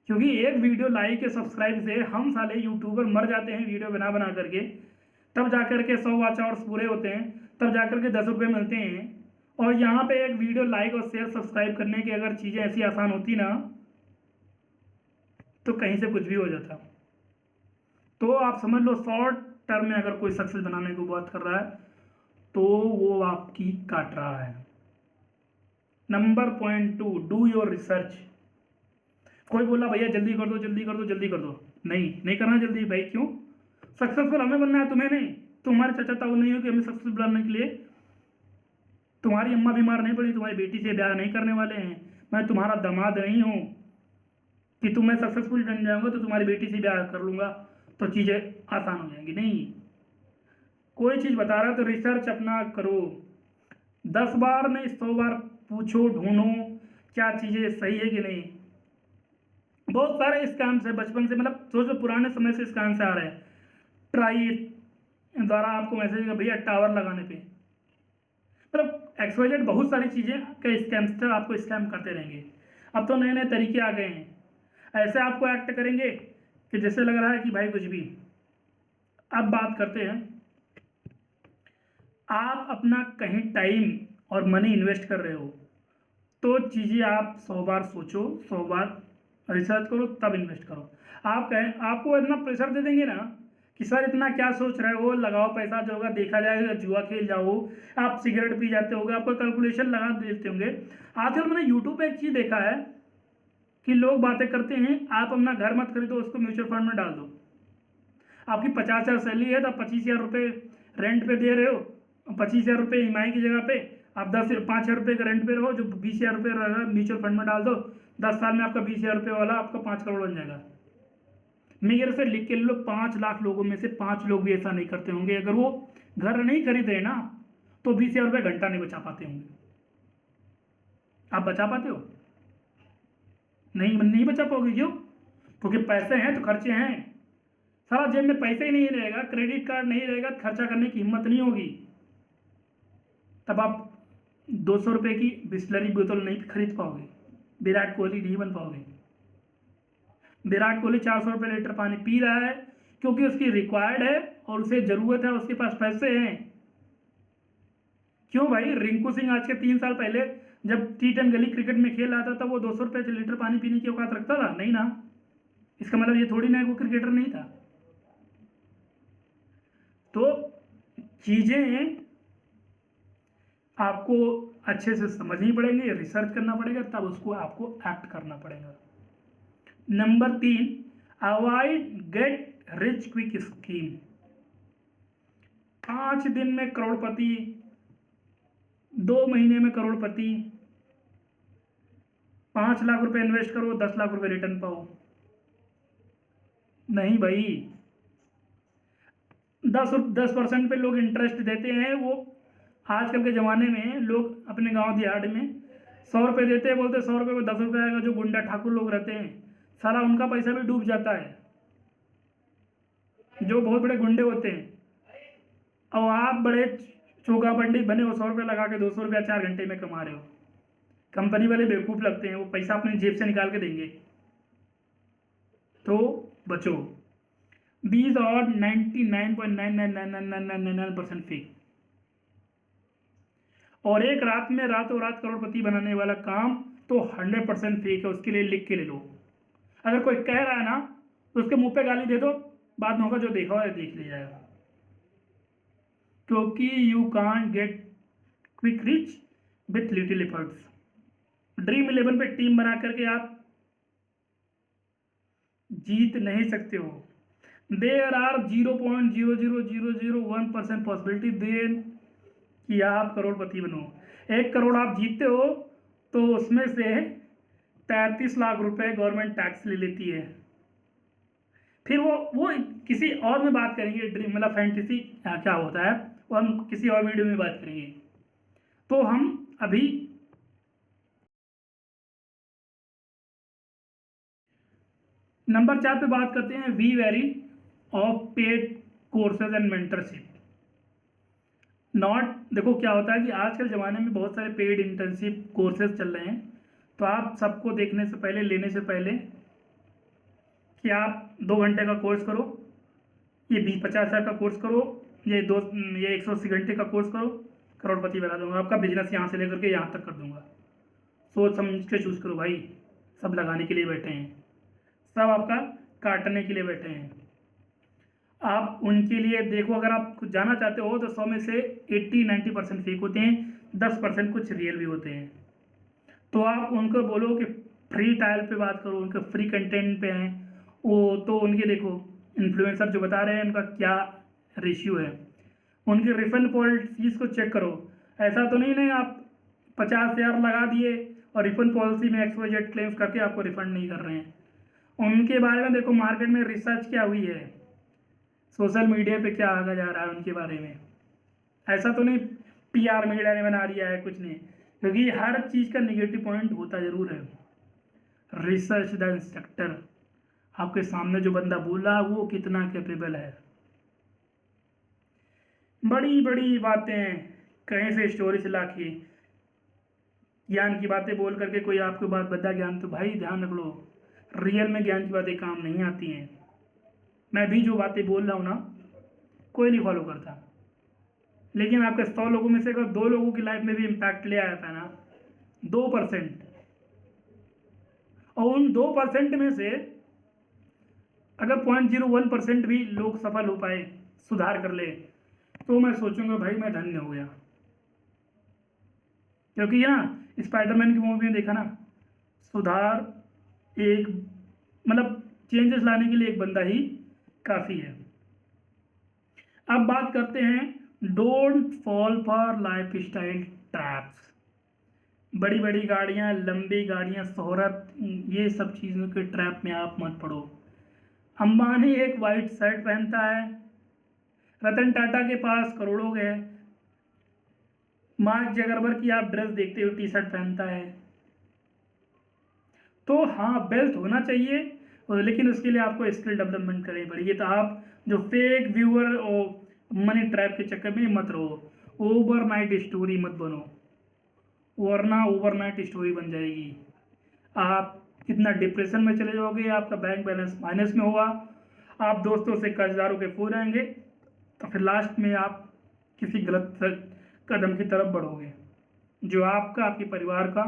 Speaker 1: क्योंकि एक वीडियो लाइक के सब्सक्राइब से हम साले यूट्यूबर मर जाते हैं वीडियो बना बना करके, तब जाकर के 100 वॉच आवर्स पूरे होते हैं, तब जाकर के 10 रुपये मिलते हैं। और यहाँ पे एक वीडियो लाइक और शेयर सब्सक्राइब करने की अगर चीज़ें ऐसी आसान होती ना, तो कहीं से कुछ भी हो जाता। तो आप समझ लो शॉर्ट टर्म में अगर कोई सक्सेस बनाने की बात कर रहा है तो वो आपकी काट रहा है। Number point 2, do your research. कोई बोला भैया जल्दी कर दो जल्दी कर दो जल्दी कर दो, नहीं करना जल्दी भाई। क्यों? सक्सेसफुल हमें बनना है, तुम्हें नहीं। तुम्हारे चाचा ताऊ नहीं हो कि हमें सक्सेसफुल बनाने के लिए। तुम्हारी अम्मा बीमार नहीं पड़ी, तुम्हारी बेटी से ब्याह नहीं करने वाले हैं। मैं तुम्हारा दामाद नहीं हूँ कि तुम मैं सक्सेसफुल बन जाऊंगा तो तुम्हारी बेटी से ब्याह कर लूँगा तो चीज़ें आसान हो जाएंगी। नहीं, कोई चीज़ बता रहा है तो रिसर्च अपना करो, 10 बार नहीं 100 बार पूछो, ढूंढो क्या चीज़ें सही है कि नहीं। बहुत सारे स्कैम्स है बचपन से, मतलब सोचो पुराने समय से स्कैम्स आ रहे हैं। ट्राई द्वारा आपको मैसेज भैया टावर लगाने पे, मतलब एक्सवाइजेड बहुत सारी चीज़ें के स्कैमस्टर आपको स्कैम करते रहेंगे। अब तो नए नए तरीके आ गए हैं, ऐसे आपको एक्ट करेंगे कि जैसे लग रहा है कि भाई कुछ भी। अब बात करते हैं, आप अपना कहीं टाइम और मनी इन्वेस्ट कर रहे हो तो चीज़ें आप 100 बार सोचो, 100 बार रिसर्च करो, तब इन्वेस्ट करो। आप कहें आपको इतना प्रेशर दे देंगे ना कि सर इतना क्या सोच रहे हो, लगाओ पैसा, जो होगा देखा जाएगा, जुआ खेल जाओ, आप सिगरेट पी जाते होगे, आपको कैलकुलेशन लगा देते होंगे। आजकल मैंने यूट्यूब पे एक चीज़ देखा है कि लोग बातें करते हैं, आप अपना घर मत खरीदो, उसको म्यूचुअल फंड में डाल दो। आपकी 50,000 सैलरी है तो 25,000 रुपये रेंट पे दे रहे हो, 25,000 रुपये ईएमआई की जगह पे आप 5,000 रुपये का रेंट पे रहो, जो 20,000 रुपये म्यूचुअल फंड में डाल दो, 10 साल में आपका 20,000 रुपये वाला आपका 5 करोड़ बन जाएगा। मेरे से लिख के लो, 5 लाख लोगों में से 5 लोग भी ऐसा नहीं करते होंगे। अगर वो घर नहीं खरीद रहे ना तो 20,000 रुपये घंटा नहीं बचा पाते होंगे। आप बचा पाते हो? नहीं बचा पाओगे। क्यों? क्योंकि पैसे हैं तो खर्चे हैं। सारा जेब में पैसे ही नहीं रहेगा, क्रेडिट कार्ड नहीं रहेगा, खर्चा करने की हिम्मत नहीं होगी। तब आप 200 रुपये की बिस्लरी बोतल नहीं खरीद पाओगे, विराट कोहली नहीं बन पाओगे। विराट कोहली 400 रुपये लीटर पानी पी रहा है क्योंकि उसकी रिक्वायर्ड है और उसे ज़रूरत है, उसके पास पैसे हैं। क्यों भाई? रिंकू सिंह आज के 3 साल पहले जब T10 गली क्रिकेट में खेल रहा था तब वो 200 रुपये लीटर पानी पीने की औकात रखता था? नहीं ना। इसका मतलब ये थोड़ी ना वो क्रिकेटर नहीं था। तो चीज़ें आपको अच्छे से समझनी पड़ेंगी, रिसर्च करना पड़ेगा, तब उसको आपको एक्ट करना पड़ेगा। Number 3, avoid get rich quick scheme. 5 दिन में करोड़पति, 2 महीने में करोड़पति, 5 लाख रुपए इन्वेस्ट करो, 10 लाख रुपए रिटर्न पाओ। नहीं भाई, 10% पे लोग इंटरेस्ट देते हैं। वो आजकल के ज़माने में लोग अपने गांव देहात में 100 रुपये देते हैं, बोलते 100 रुपये में 10 रुपये आएगा। जो गुंडा ठाकुर लोग रहते हैं सारा उनका पैसा भी डूब जाता है, जो बहुत बड़े गुंडे होते हैं। और आप बड़े चोगा पंडित बने हो, 100 रुपये लगा के 200 रुपया 4 घंटे में कमा रहे हो। कंपनी वाले बेवकूफ़ लगते हैं, वो पैसा अपनी जेब से निकाल के देंगे। तो बचो, दीज आर 99.999999% फेक। और एक रात में रातों रात करोड़पति बनाने वाला काम तो 100% फेक है। उसके लिए लिख के ले लो। अगर कोई कह रहा है ना तो उसके मुंह पे गाली दे दो, बाद में होगा जो देखा है देख लिया जाएगा। क्योंकि you can't get quick rich with little efforts. Dream 11 पे टीम बना करके आप जीत नहीं सकते हो। देयर आर 0.00001% पॉसिबिलिटी देन कि आप करोड़पति बनो। 1 करोड़ आप जीतते हो तो उसमें से 33 लाख रुपए गवर्नमेंट टैक्स ले लेती है। फिर वो किसी और में बात करेंगे, ड्रीम मतलब फैंटेसी क्या होता है वो हम किसी और वीडियो में बात करेंगे। तो हम अभी नंबर 4 पे बात करते हैं be wary of paid courses and mentorship. Not, देखो क्या होता है कि आजकल ज़माने में बहुत सारे पेड इंटर्नशिप कोर्सेज चल रहे हैं, तो आप सबको देखने से पहले, लेने से पहले कि आप 2 घंटे का कोर्स करो, ये 20-50 हज़ार का कोर्स करो, ये 180 घंटे का कोर्स करो, करोड़पति बना दूंगा, आपका बिजनेस यहाँ से लेकर के यहाँ तक कर दूंगा। सोच समझ के चूज़ करो भाई, सब लगाने के लिए बैठे हैं, सब आपका काटने के लिए बैठे हैं। आप उनके लिए देखो, अगर आप कुछ जाना चाहते हो तो 100 में से 80-90% फेक होते हैं, 10% कुछ रियल भी होते हैं। तो आप उनको बोलो कि फ्री ट्रायल पे बात करो, उनके फ्री कंटेंट पे हैं वो, तो उनके देखो इन्फ्लुएंसर जो बता रहे हैं उनका क्या रेशियो है, उनकी रिफंड पॉलिसीज को चेक करो। ऐसा तो नहीं आप 50,000 लगा दिए और रिफंड पॉलिसी में XYZ क्लेम्स करके आपको रिफंड नहीं कर रहे हैं। उनके बारे में देखो मार्केट में रिसर्च क्या हुई है, सोशल मीडिया पे क्या आगा जा रहा है उनके बारे में। ऐसा तो नहीं PR मीडिया ने बना दिया है, कुछ नहीं, क्योंकि हर चीज़ का निगेटिव पॉइंट होता ज़रूर है। रिसर्च द इंस्ट्रक्टर, आपके सामने जो बंदा बोल रहा है वो कितना कैपेबल है। बड़ी बड़ी बातें कहीं से स्टोरी से लाके ज्ञान की बातें बोल करके कोई आपको बात बता ज्ञान, तो भाई ध्यान रख लो, रियल में ज्ञान की बातें काम नहीं आती हैं। मैं भी जो बातें बोल रहा हूँ ना, कोई नहीं फॉलो करता, लेकिन आपके 100 लोगों में से अगर 2 लोगों की लाइफ में भी इम्पैक्ट ले आया था ना, 2%, और उन 2% में से अगर 0.01% भी लोग सफल हो पाए, सुधार कर ले, तो मैं सोचूंगा भाई मैं धन्य हो गया। क्योंकि ये ना स्पाइडरमैन की मूवी में देखा ना, सुधार एक मतलब चेंजेस लाने के लिए एक बंदा ही काफ़ी है। अब बात करते हैं don't fall for life style traps. बड़ी बड़ी गाड़ियाँ, लंबी गाड़ियाँ, शोहरत, ये सब चीज़ों के ट्रैप में आप मत पड़ो। अंबानी एक वाइट शर्ट पहनता है, रतन टाटा के पास करोड़ों है, मार्क जगरबर्ग की आप ड्रेस देखते हो, T-शर्ट पहनता है। तो हाँ वेल्थ होना चाहिए, लेकिन उसके लिए आपको स्किल डेवलपमेंट करनी पड़ेगी। तो आप जो फेक व्यूअर और मनी ट्रैप के चक्कर में मत रहो, ओवरनाइट स्टोरी मत बनो, वरना ओवरनाइट स्टोरी बन जाएगी। आप इतना डिप्रेशन में चले जाओगे, आपका बैंक बैलेंस माइनस में होगा, आप दोस्तों से कर्जदारों के फूल रहेंगे, तो फिर लास्ट में आप किसी गलत कदम की तरफ बढ़ोगे, जो आपका, आपके परिवार का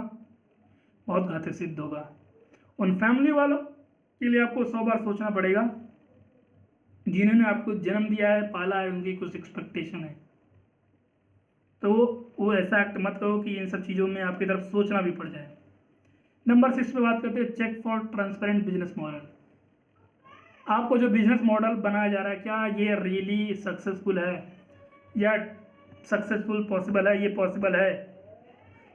Speaker 1: बहुत घातक सिद्ध होगा। उन फैमिली वालों के लिए आपको 100 बार सोचना पड़ेगा, जिन्होंने आपको जन्म दिया है, पाला है, उनकी कुछ एक्सपेक्टेशन है। तो वो ऐसा एक्ट मत करो कि इन सब चीज़ों में आपकी तरफ सोचना भी पड़ जाए। नंबर 6 पे बात करते हैं check for transparent business model. आपको जो बिजनेस मॉडल बनाया जा रहा है, क्या ये रियली सक्सेसफुल है या सक्सेसफुल पॉसिबल है? ये पॉसिबल है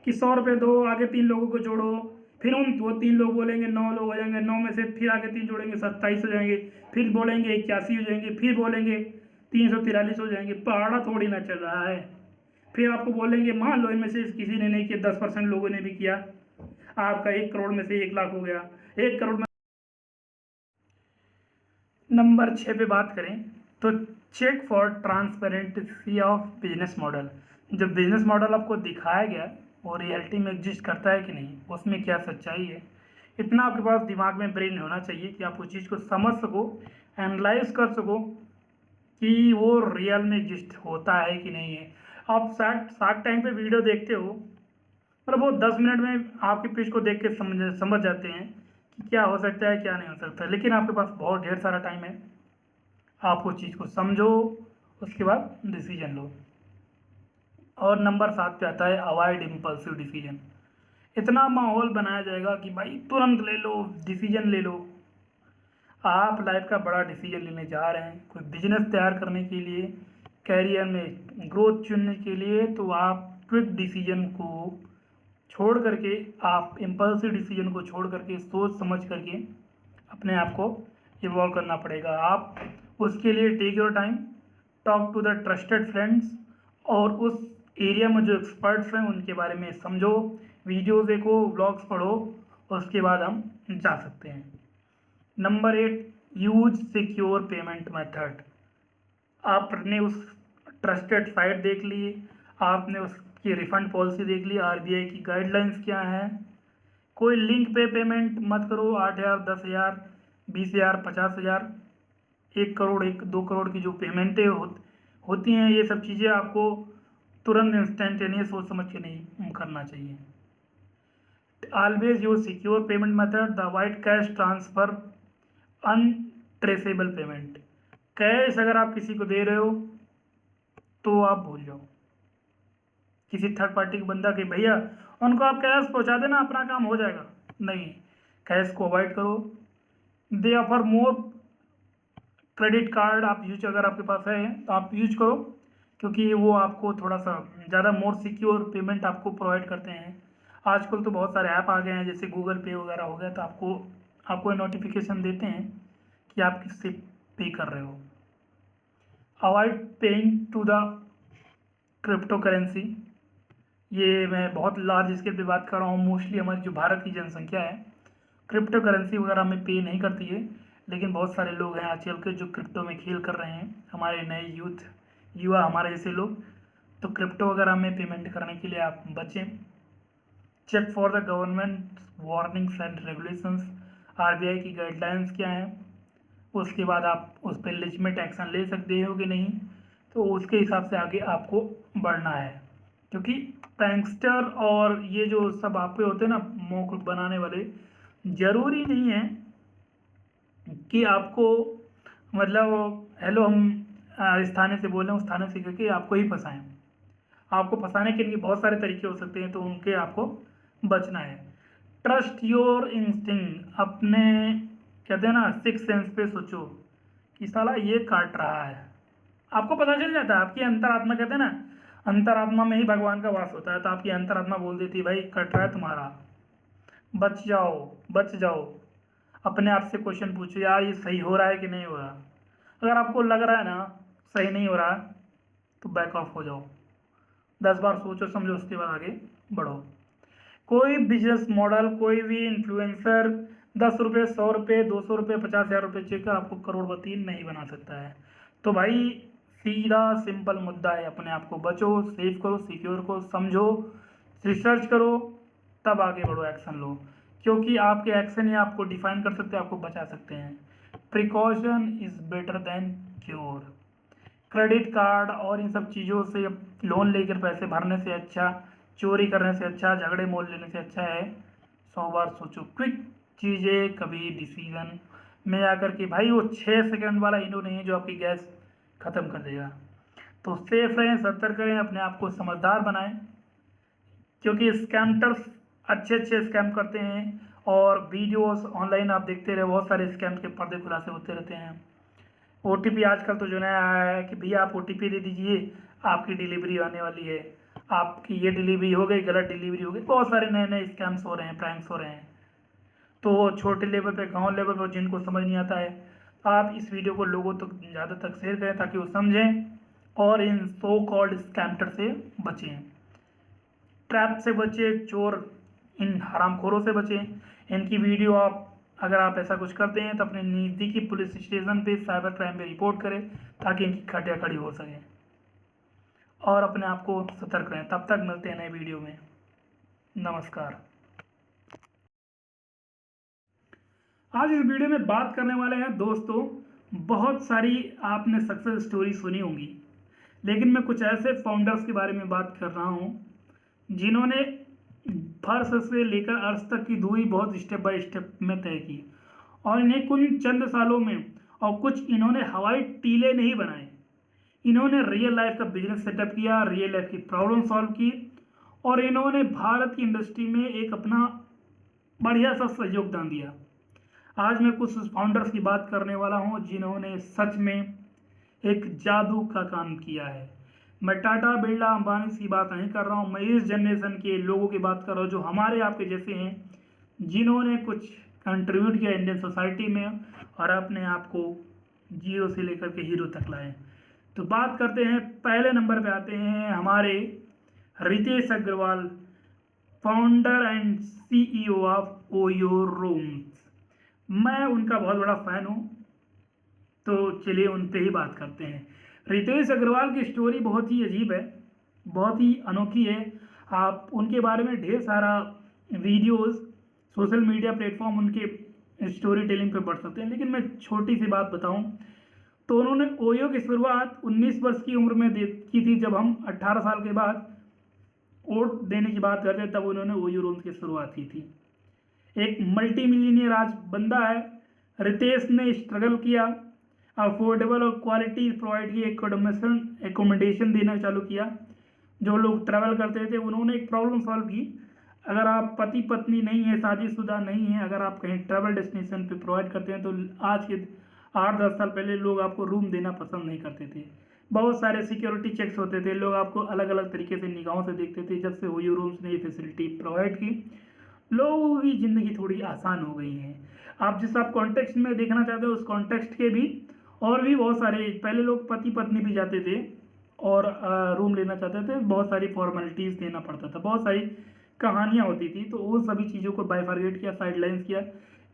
Speaker 1: कि 100 रुपये दो, आगे 3 लोगों को जोड़ो, फिर वो 3 लोग बोलेंगे 9 लोग हो जाएंगे, 9 में से फिर आगे 3 जोड़ेंगे 27 हो जाएंगे, फिर बोलेंगे 81 हो जाएंगे, फिर बोलेंगे 343 हो जाएंगे। पहाड़ा थोड़ी ना चल रहा है। फिर आपको बोलेंगे मान लो इनमें से किसी ने नहीं किया, 10% लोगों ने भी किया, आपका 1 करोड़ में से 1 लाख हो गया, 1 करोड़ में। नंबर 6 पे बात करें तो check for transparency of business model. जब बिजनेस मॉडल आपको दिखाया गया और रियलिटी में एग्जिस्ट करता है कि नहीं, उसमें क्या सच्चाई है, इतना आपके पास दिमाग में ब्रेन होना चाहिए कि आप उस चीज़ को समझ सको, एनालाइज कर सको कि वो रियल में एग्जिस्ट होता है कि नहीं है। आप शार्क टाइम पे वीडियो देखते हो, मतलब वो 10 मिनट में आपके पिच को देख के समझ जाते हैं कि क्या हो सकता है क्या नहीं हो सकता, लेकिन आपके पास बहुत ढेर सारा टाइम है, आप उस चीज़ को समझो, उसके बाद डिसीजन लो। और नंबर 7 पे आता है अवॉइड इम्पल्सिव डिसीजन। इतना माहौल बनाया जाएगा कि भाई तुरंत ले लो, डिसीजन ले लो। आप लाइफ का बड़ा डिसीजन लेने जा रहे हैं, कोई बिजनेस तैयार करने के लिए, कैरियर में ग्रोथ चुनने के लिए, तो आप क्विक डिसीजन को छोड़ करके, आप इम्पल्सिव डिसीजन को छोड़ करके सोच समझ करके अपने आप को इवॉल्व करना पड़ेगा। आप उसके लिए take your time, talk to the trusted friends, और उस एरिया में जो एक्सपर्ट्स हैं उनके बारे में समझो, वीडियो देखो, व्लॉग्स पढ़ो, उसके बाद हम जा सकते हैं। Number 8, use secure payment method. आपने उस ट्रस्टेड साइट देख ली, आपने उसकी रिफंड पॉलिसी देख ली, आरबीआई की गाइडलाइंस क्या है। कोई लिंक पे पेमेंट मत करो। 8,000, 10,000, 20,000, 50,000, 1 करोड़, 2 करोड़ की जो पेमेंटें होती हैं, ये सब चीज़ें आपको तुरंत इंस्टेंटेनियस सोच समझ के नहीं करना चाहिए। Always use secure payment method, the avoid cash transfer, untraceable payment. Cash अगर आप किसी को दे रहे हो तो आप भूल जाओ, किसी थर्ड पार्टी के बंदा के भैया उनको आप कैश पहुंचा देना, अपना काम हो जाएगा। नहीं, कैश को अवॉइड करो। दे ऑफर मोर क्रेडिट कार्ड, आप यूज अगर आपके पास है तो आप यूज करो, क्योंकि वो आपको थोड़ा सा ज़्यादा मोर सिक्योर पेमेंट आपको प्रोवाइड करते हैं। आजकल तो बहुत सारे ऐप आ गए हैं, जैसे गूगल पे वगैरह हो गया, तो आपको नोटिफिकेशन देते हैं कि आप किससे पे कर रहे हो। Avoid paying to the crypto currency. ये मैं बहुत लार्ज स्केल पे बात कर रहा हूँ। मोस्टली हमारी जो भारत की जनसंख्या है क्रिप्टो करेंसी वगैरह में पे नहीं करती है, लेकिन बहुत सारे लोग हैं आजकल के जो क्रिप्टो में खेल कर रहे हैं। हमारे नए युवा हमारे जैसे लोग, तो क्रिप्टो वगैरह में पेमेंट करने के लिए आप बचें। Check for the government warnings and regulations, RBI की गाइडलाइंस क्या हैं, उसके बाद आप उस पर लेजिटिमेट एक्शन ले सकते हो कि नहीं, तो उसके हिसाब से आगे आपको बढ़ना है। क्योंकि प्रैंकस्टर और ये जो सब आप पे होते हैं ना मौक बनाने वाले, ज़रूरी नहीं है कि आपको मतलब हेलो हम इस थाने से बोल रहे हैं उस थाने से करके आपको ही फंसाएं। आपको फंसाने के लिए बहुत सारे तरीके हो सकते हैं, तो उनके आपको बचना है। ट्रस्ट योर इंस्टिंक्ट, अपने कहते हैं ना सिक्स सेंस पे सोचो कि साला ये काट रहा है, आपको पता चल जाता है। आपकी अंतरात्मा, कहते हैं ना अंतरात्मा में ही भगवान का वास होता है, तो आपकी अंतरात्मा बोल देती है भाई कट रहा है तुम्हारा, बच जाओ बच जाओ। अपने आप से क्वेश्चन पूछो, यार ये सही हो रहा है कि नहीं हो रहा। अगर आपको लग रहा है ना सही नहीं हो रहा, तो बैक ऑफ हो जाओ, 10 बार सोचो समझो, उसके बाद आगे बढ़ो। कोई बिजनेस मॉडल, कोई भी इन्फ्लुएंसर 10 रुपये, 100 रुपये, 200 रुपये, 50,000 रुपये चेक कर आपको करोड़पति नहीं बना सकता है। तो भाई सीधा सिंपल मुद्दा है, अपने आप को बचो, सेव करो, सिक्योर को समझो, रिसर्च करो, तब आगे बढ़ो, एक्शन लो। क्योंकि आपके एक्शन ही आपको डिफाइन कर सकते हैं, आपको बचा सकते हैं। Precaution is better than cure. Credit card और इन सब चीज़ों से लोन लेकर पैसे भरने से अच्छा, चोरी करने से अच्छा, झगड़े मोल लेने से अच्छा है 100 बार सोचो। क्विक चीज़ें कभी डिसीजन में आकर के, भाई वो 6 सेकंड वाला इनो नहीं है जो आपकी गैस ख़त्म कर देगा। तो सेफ रहें, सतर्क रहें, अपने आप को समझदार बनाएं, क्योंकि स्कैमटर्स अच्छे अच्छे स्कैम करते हैं। और वीडियोस ऑनलाइन आप देखते रहे, बहुत सारे स्कैम के पर्दे खुलासे होते रहते हैं। ओटीपी आजकल तो जो नया आया है कि भैया आप ओटीपी दे दीजिए, आपकी डिलीवरी आने वाली है, आपकी ये डिलीवरी हो गई, गलत डिलीवरी हो गई। बहुत सारे नए नए स्कैम्स हो रहे हैं, प्रैंक्स हो रहे हैं। तो छोटे लेवल पे, गांव लेवल पर जिनको समझ नहीं आता है, आप इस वीडियो को लोगों तक ज़्यादा तक शेयर करें ताकि वो समझें और इन सो कॉल्ड स्कैमटर से बचें, ट्रैप से बचें, चोर इन हरामखोरों से बचें। इनकी वीडियो आप अगर आप ऐसा कुछ करते हैं तो अपने नज़दीकी पुलिस स्टेशन पे, साइबर क्राइम पे रिपोर्ट करें ताकि इनकी खटिया खड़ी हो सके और अपने आप को सतर्क रहें। तब तक मिलते हैं नए वीडियो में। नमस्कार। आज इस वीडियो में बात करने वाले हैं दोस्तों, बहुत सारी आपने सक्सेस स्टोरी सुनी होंगी, लेकिन मैं कुछ ऐसे फाउंडर्स के बारे में बात कर रहा हूँ जिन्होंने फर्श से लेकर अर्श तक की दूरी बहुत स्टेप बाय स्टेप में तय की, और इन्हें कुछ चंद सालों में, और कुछ इन्होंने हवाई टीले नहीं बनाए, इन्होंने रियल लाइफ का बिजनेस सेटअप किया, रियल लाइफ की प्रॉब्लम सॉल्व की, और इन्होंने भारत की इंडस्ट्री में एक अपना बढ़िया सा योगदान दिया। आज मैं कुछ फाउंडर्स की बात करने वाला हूं जिन्होंने सच में एक जादू का काम किया है। मैं टाटा, बिरला, अंबानी की बात नहीं कर रहा हूं, मैं इस जनरेशन के लोगों की बात कर रहा हूं जो हमारे आपके जैसे हैं, जिन्होंने कुछ कंट्रीब्यूट किया इंडियन सोसाइटी में और अपने आप को जीरो से लेकर के हीरो तक लाए। तो बात करते हैं, पहले नंबर पे आते हैं हमारे Ritesh Agarwal, founder and CEO of Oyo rooms. मैं उनका बहुत बड़ा फ़ैन हूँ, तो चलिए उन पे ही बात करते हैं। रितेश अग्रवाल की स्टोरी बहुत ही अजीब है, बहुत ही अनोखी है। आप उनके बारे में ढेर सारा वीडियोस सोशल मीडिया प्लेटफॉर्म उनके स्टोरी टेलिंग पे बढ़ सकते हैं, लेकिन मैं छोटी सी बात बताऊं तो उन्होंने ओयो की शुरुआत 19 वर्ष की उम्र में की थी। जब हम 18 साल के बाद वोट देने की बात करते हैं तब उन्होंने ओयो रूम्स की शुरुआत की थी। एक मल्टी मिलीनियर आज बंदा है। रितेश ने स्ट्रगल किया, अफोर्डेबल और क्वालिटी प्रोवाइड की एकोमोडेशन देना चालू किया। जो लोग ट्रैवल करते थे उन्होंने एक प्रॉब्लम सॉल्व की। अगर आप पति पत्नी नहीं है, शादीशुदा नहीं है, अगर आप कहीं ट्रैवल डेस्टिनेशन पे प्रोवाइड करते हैं तो आज के 8-10 साल पहले लोग आपको रूम देना पसंद नहीं करते थे। बहुत सारे सिक्योरिटी चेक्स होते थे, लोग आपको अलग अलग तरीके से निगाहों से देखते थे। जब से ओयो रूम्स ने ये फैसिलिटी प्रोवाइड की, लोगों की ज़िंदगी थोड़ी आसान हो गई है। आप जिस आप कॉन्टेक्स्ट में देखना चाहते हो उस कॉन्टेक्स्ट के भी और भी बहुत सारे, पहले लोग पति पत्नी भी जाते थे और रूम लेना चाहते थे, बहुत सारी फॉर्मेलिटीज़ देना पड़ता था, बहुत सारी कहानियाँ होती थी, तो उन सभी चीज़ों को बाइफार्गेट किया, साइडलाइंस किया।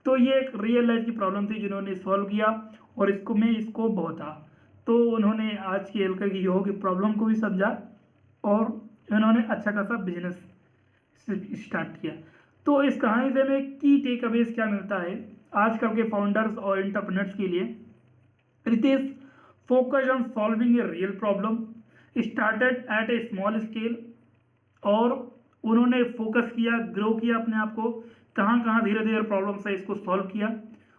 Speaker 1: तो ये एक रियल लाइफ की प्रॉब्लम थी जिन्होंने सॉल्व किया और इसको में स्कोप बहुत था। तो उन्होंने आज की एल्का की योग की प्रॉब्लम को भी समझा और उन्होंने अच्छा खासा बिजनेस स्टार्ट किया। तो इस कहानी से हमें की टेक अवेज क्या मिलता है आजकल के फाउंडर्स और एंटरप्रेन्योर्स के लिए? Ritesh focused on solving a real problem, started at a small scale और उन्होंने फोकस किया, ग्रो किया अपने आप को, कहाँ कहाँ धीरे धीरे प्रॉब्लम्स है इसको सॉल्व किया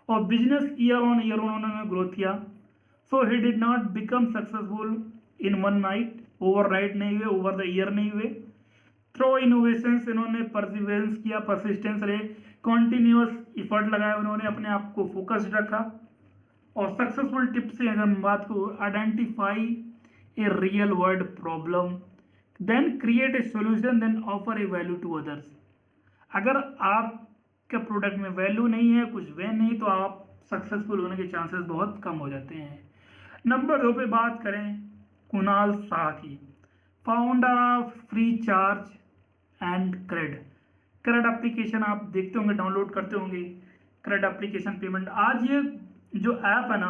Speaker 1: और बिजनेस ईयर उन्होंने ग्रोथ किया। So he did not become successful in one night, overnight नहीं हुए, ओवर द ईयर नहीं हुए। थ्रो इनोवेशंस इन्होंने परसिवेरेंस किया, परसिस्टेंस रहे, कॉन्टिन्यूस इफर्ट लगाया, उन्होंने अपने आप को फोकस्ड रखा। और सक्सेसफुल टिप्स से अगर हम बात को, identify a real world problem, then create a solution, then offer a value to others. अगर आपके प्रोडक्ट में वैल्यू नहीं है, कुछ वे नहीं, तो आप सक्सेसफुल होने के चांसेस बहुत कम हो जाते हैं। नंबर 2 पे बात करें कुणाल शाह की, founder of FreeCharge and CRED. CRED application आप देखते होंगे, डाउनलोड करते होंगे, क्रेड एप्लीकेशन पेमेंट। आज ये जो ऐप है ना,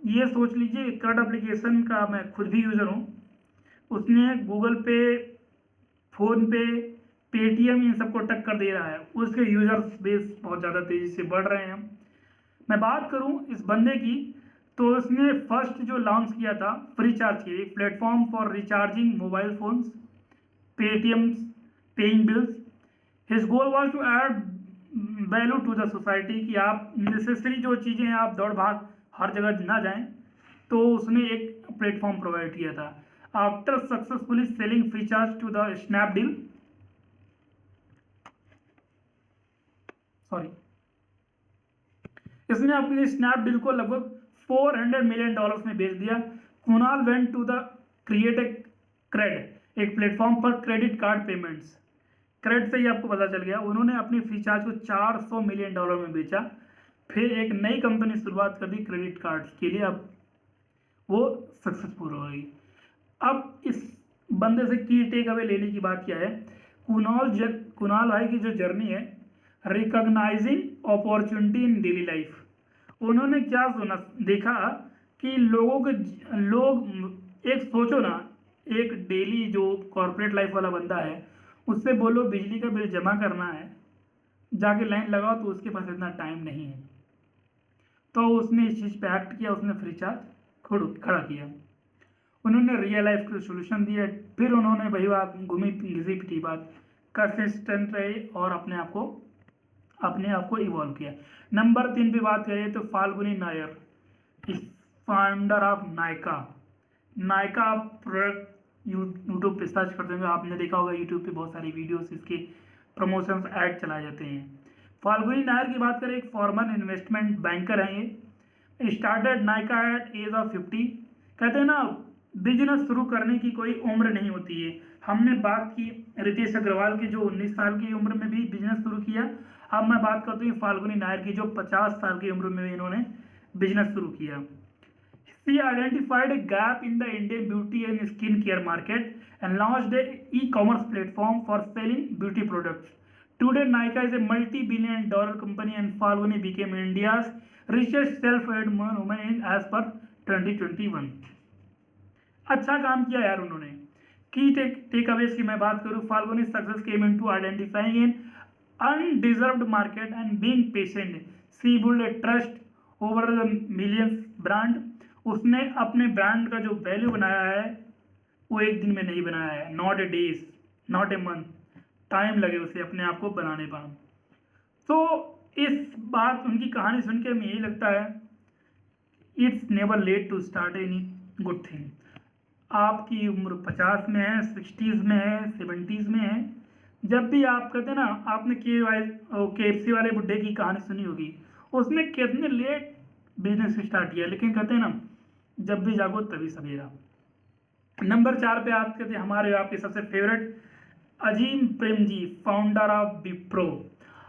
Speaker 1: ये सोच लीजिए क्रेड एप्लीकेशन का मैं खुद भी यूज़र हूँ। उसने गूगल पे, फ़ोन पे, पेटीएम इन सबको टक्कर दे रहा है। उसके यूजर्स बेस बहुत ज़्यादा तेज़ी से बढ़ रहे हैं। मैं बात करूँ इस बंदे की, तो उसने फर्स्ट जो लॉन्च किया था फ्री चार्ज की, एक platform for recharging mobile phones, Paytm, paying bills. His goal was to add value to the society, कि आप नेसेसरी जो चीज़ें हैं आप दौड़ भाग हर जगह ना जाएं, तो उसने एक प्लेटफॉर्म प्रोवाइड किया था। After successfully selling FreeCharge to the Snapdeal, sorry, इसने अपनी स्नैपडील को लगभग $400 मिलियन में बेच दिया। Kunal went to the create a CRED, एक प्लेटफॉर्म पर क्रेडिट कार्ड पेमेंट्स। क्रेड से ही आपको पता चल गया, उन्होंने अपनी फ्री चार्ज को $400 मिलियन में बेचा। फिर एक नई कंपनी शुरुआत कर दी क्रेडिट कार्ड्स के लिए, अब वो सक्सेसफुल हो गई। अब इस बंदे से की टेक अवे लेने की बात क्या है? कुणाल भाई की जो जर्नी है, recognising opportunity in daily life. उन्होंने क्या सुना, देखा कि लोग एक सोचो ना, एक डेली जो कॉर्पोरेट लाइफ वाला बंदा है, उससे बोलो बिजली का बिल जमा करना है, जाके लाइन लगाओ, तो उसके पास इतना टाइम नहीं है। तो उसने इस चीज़ पे एक्ट किया, उसने फ्री चार्ज खड़ा किया, उन्होंने रियल लाइफ को सोल्यूशन दिया। फिर उन्होंने वही बात घूमी घिसी पिटी बात, कंसिस्टेंट रहे और अपने आप को इवॉल्व किया। नंबर 3 पे बात करें तो Falguni Nair, founder of Nykaa. Nykaa product YouTube पे सर्च करते होंगे, आपने देखा होगा यूट्यूब पे बहुत सारी वीडियोस इसके प्रमोशंस ऐड चलाए जाते हैं। फाल्गुनी नायर की बात करें, एक फॉर्मर इन्वेस्टमेंट बैंकर हैं ये। Started Nykaa at age of 50। कहते हैं ना, बिजनेस शुरू करने की कोई उम्र नहीं होती है। हमने बात की रितेश अग्रवाल की, जो 19 साल की उम्र में भी बिजनेस शुरू किया। अब मैं बात करती हूँ फाल्गुनी नायर की, जो 50 साल की उम्र में भी इन्होंने बिजनेस शुरू किया। She identified a gap in the Indian beauty and skin care market and launched an e-commerce platform for selling beauty products Today, Nykaa is a multi-billion dollar company and Falguni became India's richest self-made woman as per 2021. अच्छा काम किया यार उन्होंने। की take Awez की मैं बात करूँ, Falguni success came into identifying in undeserved market and being patient. She build a trust over the millions brand. उसने अपने ब्रांड का जो वैल्यू बनाया है वो एक दिन में नहीं बनाया है, not a days, not a month, time लगे उसे अपने आप को बनाने पर। तो इस बात उनकी कहानी सुन के हमें यही लगता है, it's never late to start any good thing. आपकी उम्र 50 में है, 60s में है, 70s में है, जब भी आप कहते हैं ना, आपने KFC वाले बुड्ढे की कहानी सुनी होगी, उसने कितने लेट बिजनेस स्टार्ट किया, लेकिन कहते हैं ना, जब भी जागो तभी सवेरा। नंबर 4 पे आप कहते हैं हमारे आपके सबसे favourite Azim Premji, founder of Wipro.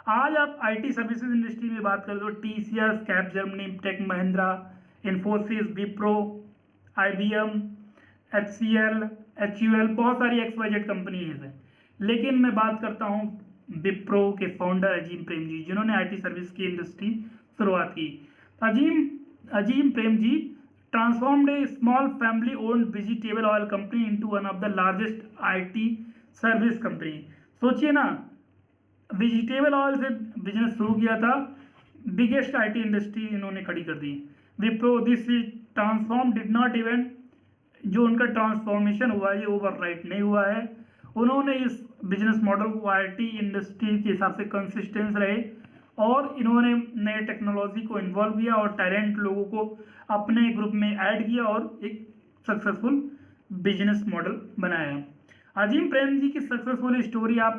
Speaker 1: आज आप IT सर्विसेज इंडस्ट्री में बात करें तो TCS, Capgemini, Tech Mahindra, Infosys, Wipro, IBM, HCL, HUL, बहुत सारी XYZ कंपनी है। लेकिन मैं बात करता हूँ विप्रो के फाउंडर अजीम प्रेमजी, जिन्होंने IT सर्विस की इंडस्ट्री शुरुआत की। Azim Premji transformed a small family owned vegetable oil company into one of the largest IT service company. सोचिए ना, वेजिटेबल ऑयल से बिजनेस शुरू किया था, बिगेस्ट IT इंडस्ट्री इन्होंने खड़ी कर दी। Wipro this transform did not even, जो उनका ट्रांसफॉर्मेशन हुआ ये ओवरनाइट नहीं हुआ है। उन्होंने इस बिजनेस मॉडल को IT इंडस्ट्री के हिसाब से कंसिस्टेंस रहे और इन्होंने नए टेक्नोलॉजी को इन्वॉल्व किया और टैलेंट लोगों को अपने ग्रुप में ऐड किया और एक सक्सेसफुल बिजनेस मॉडल बनाया। अजीम प्रेम जी की सक्सेसफुल स्टोरी आप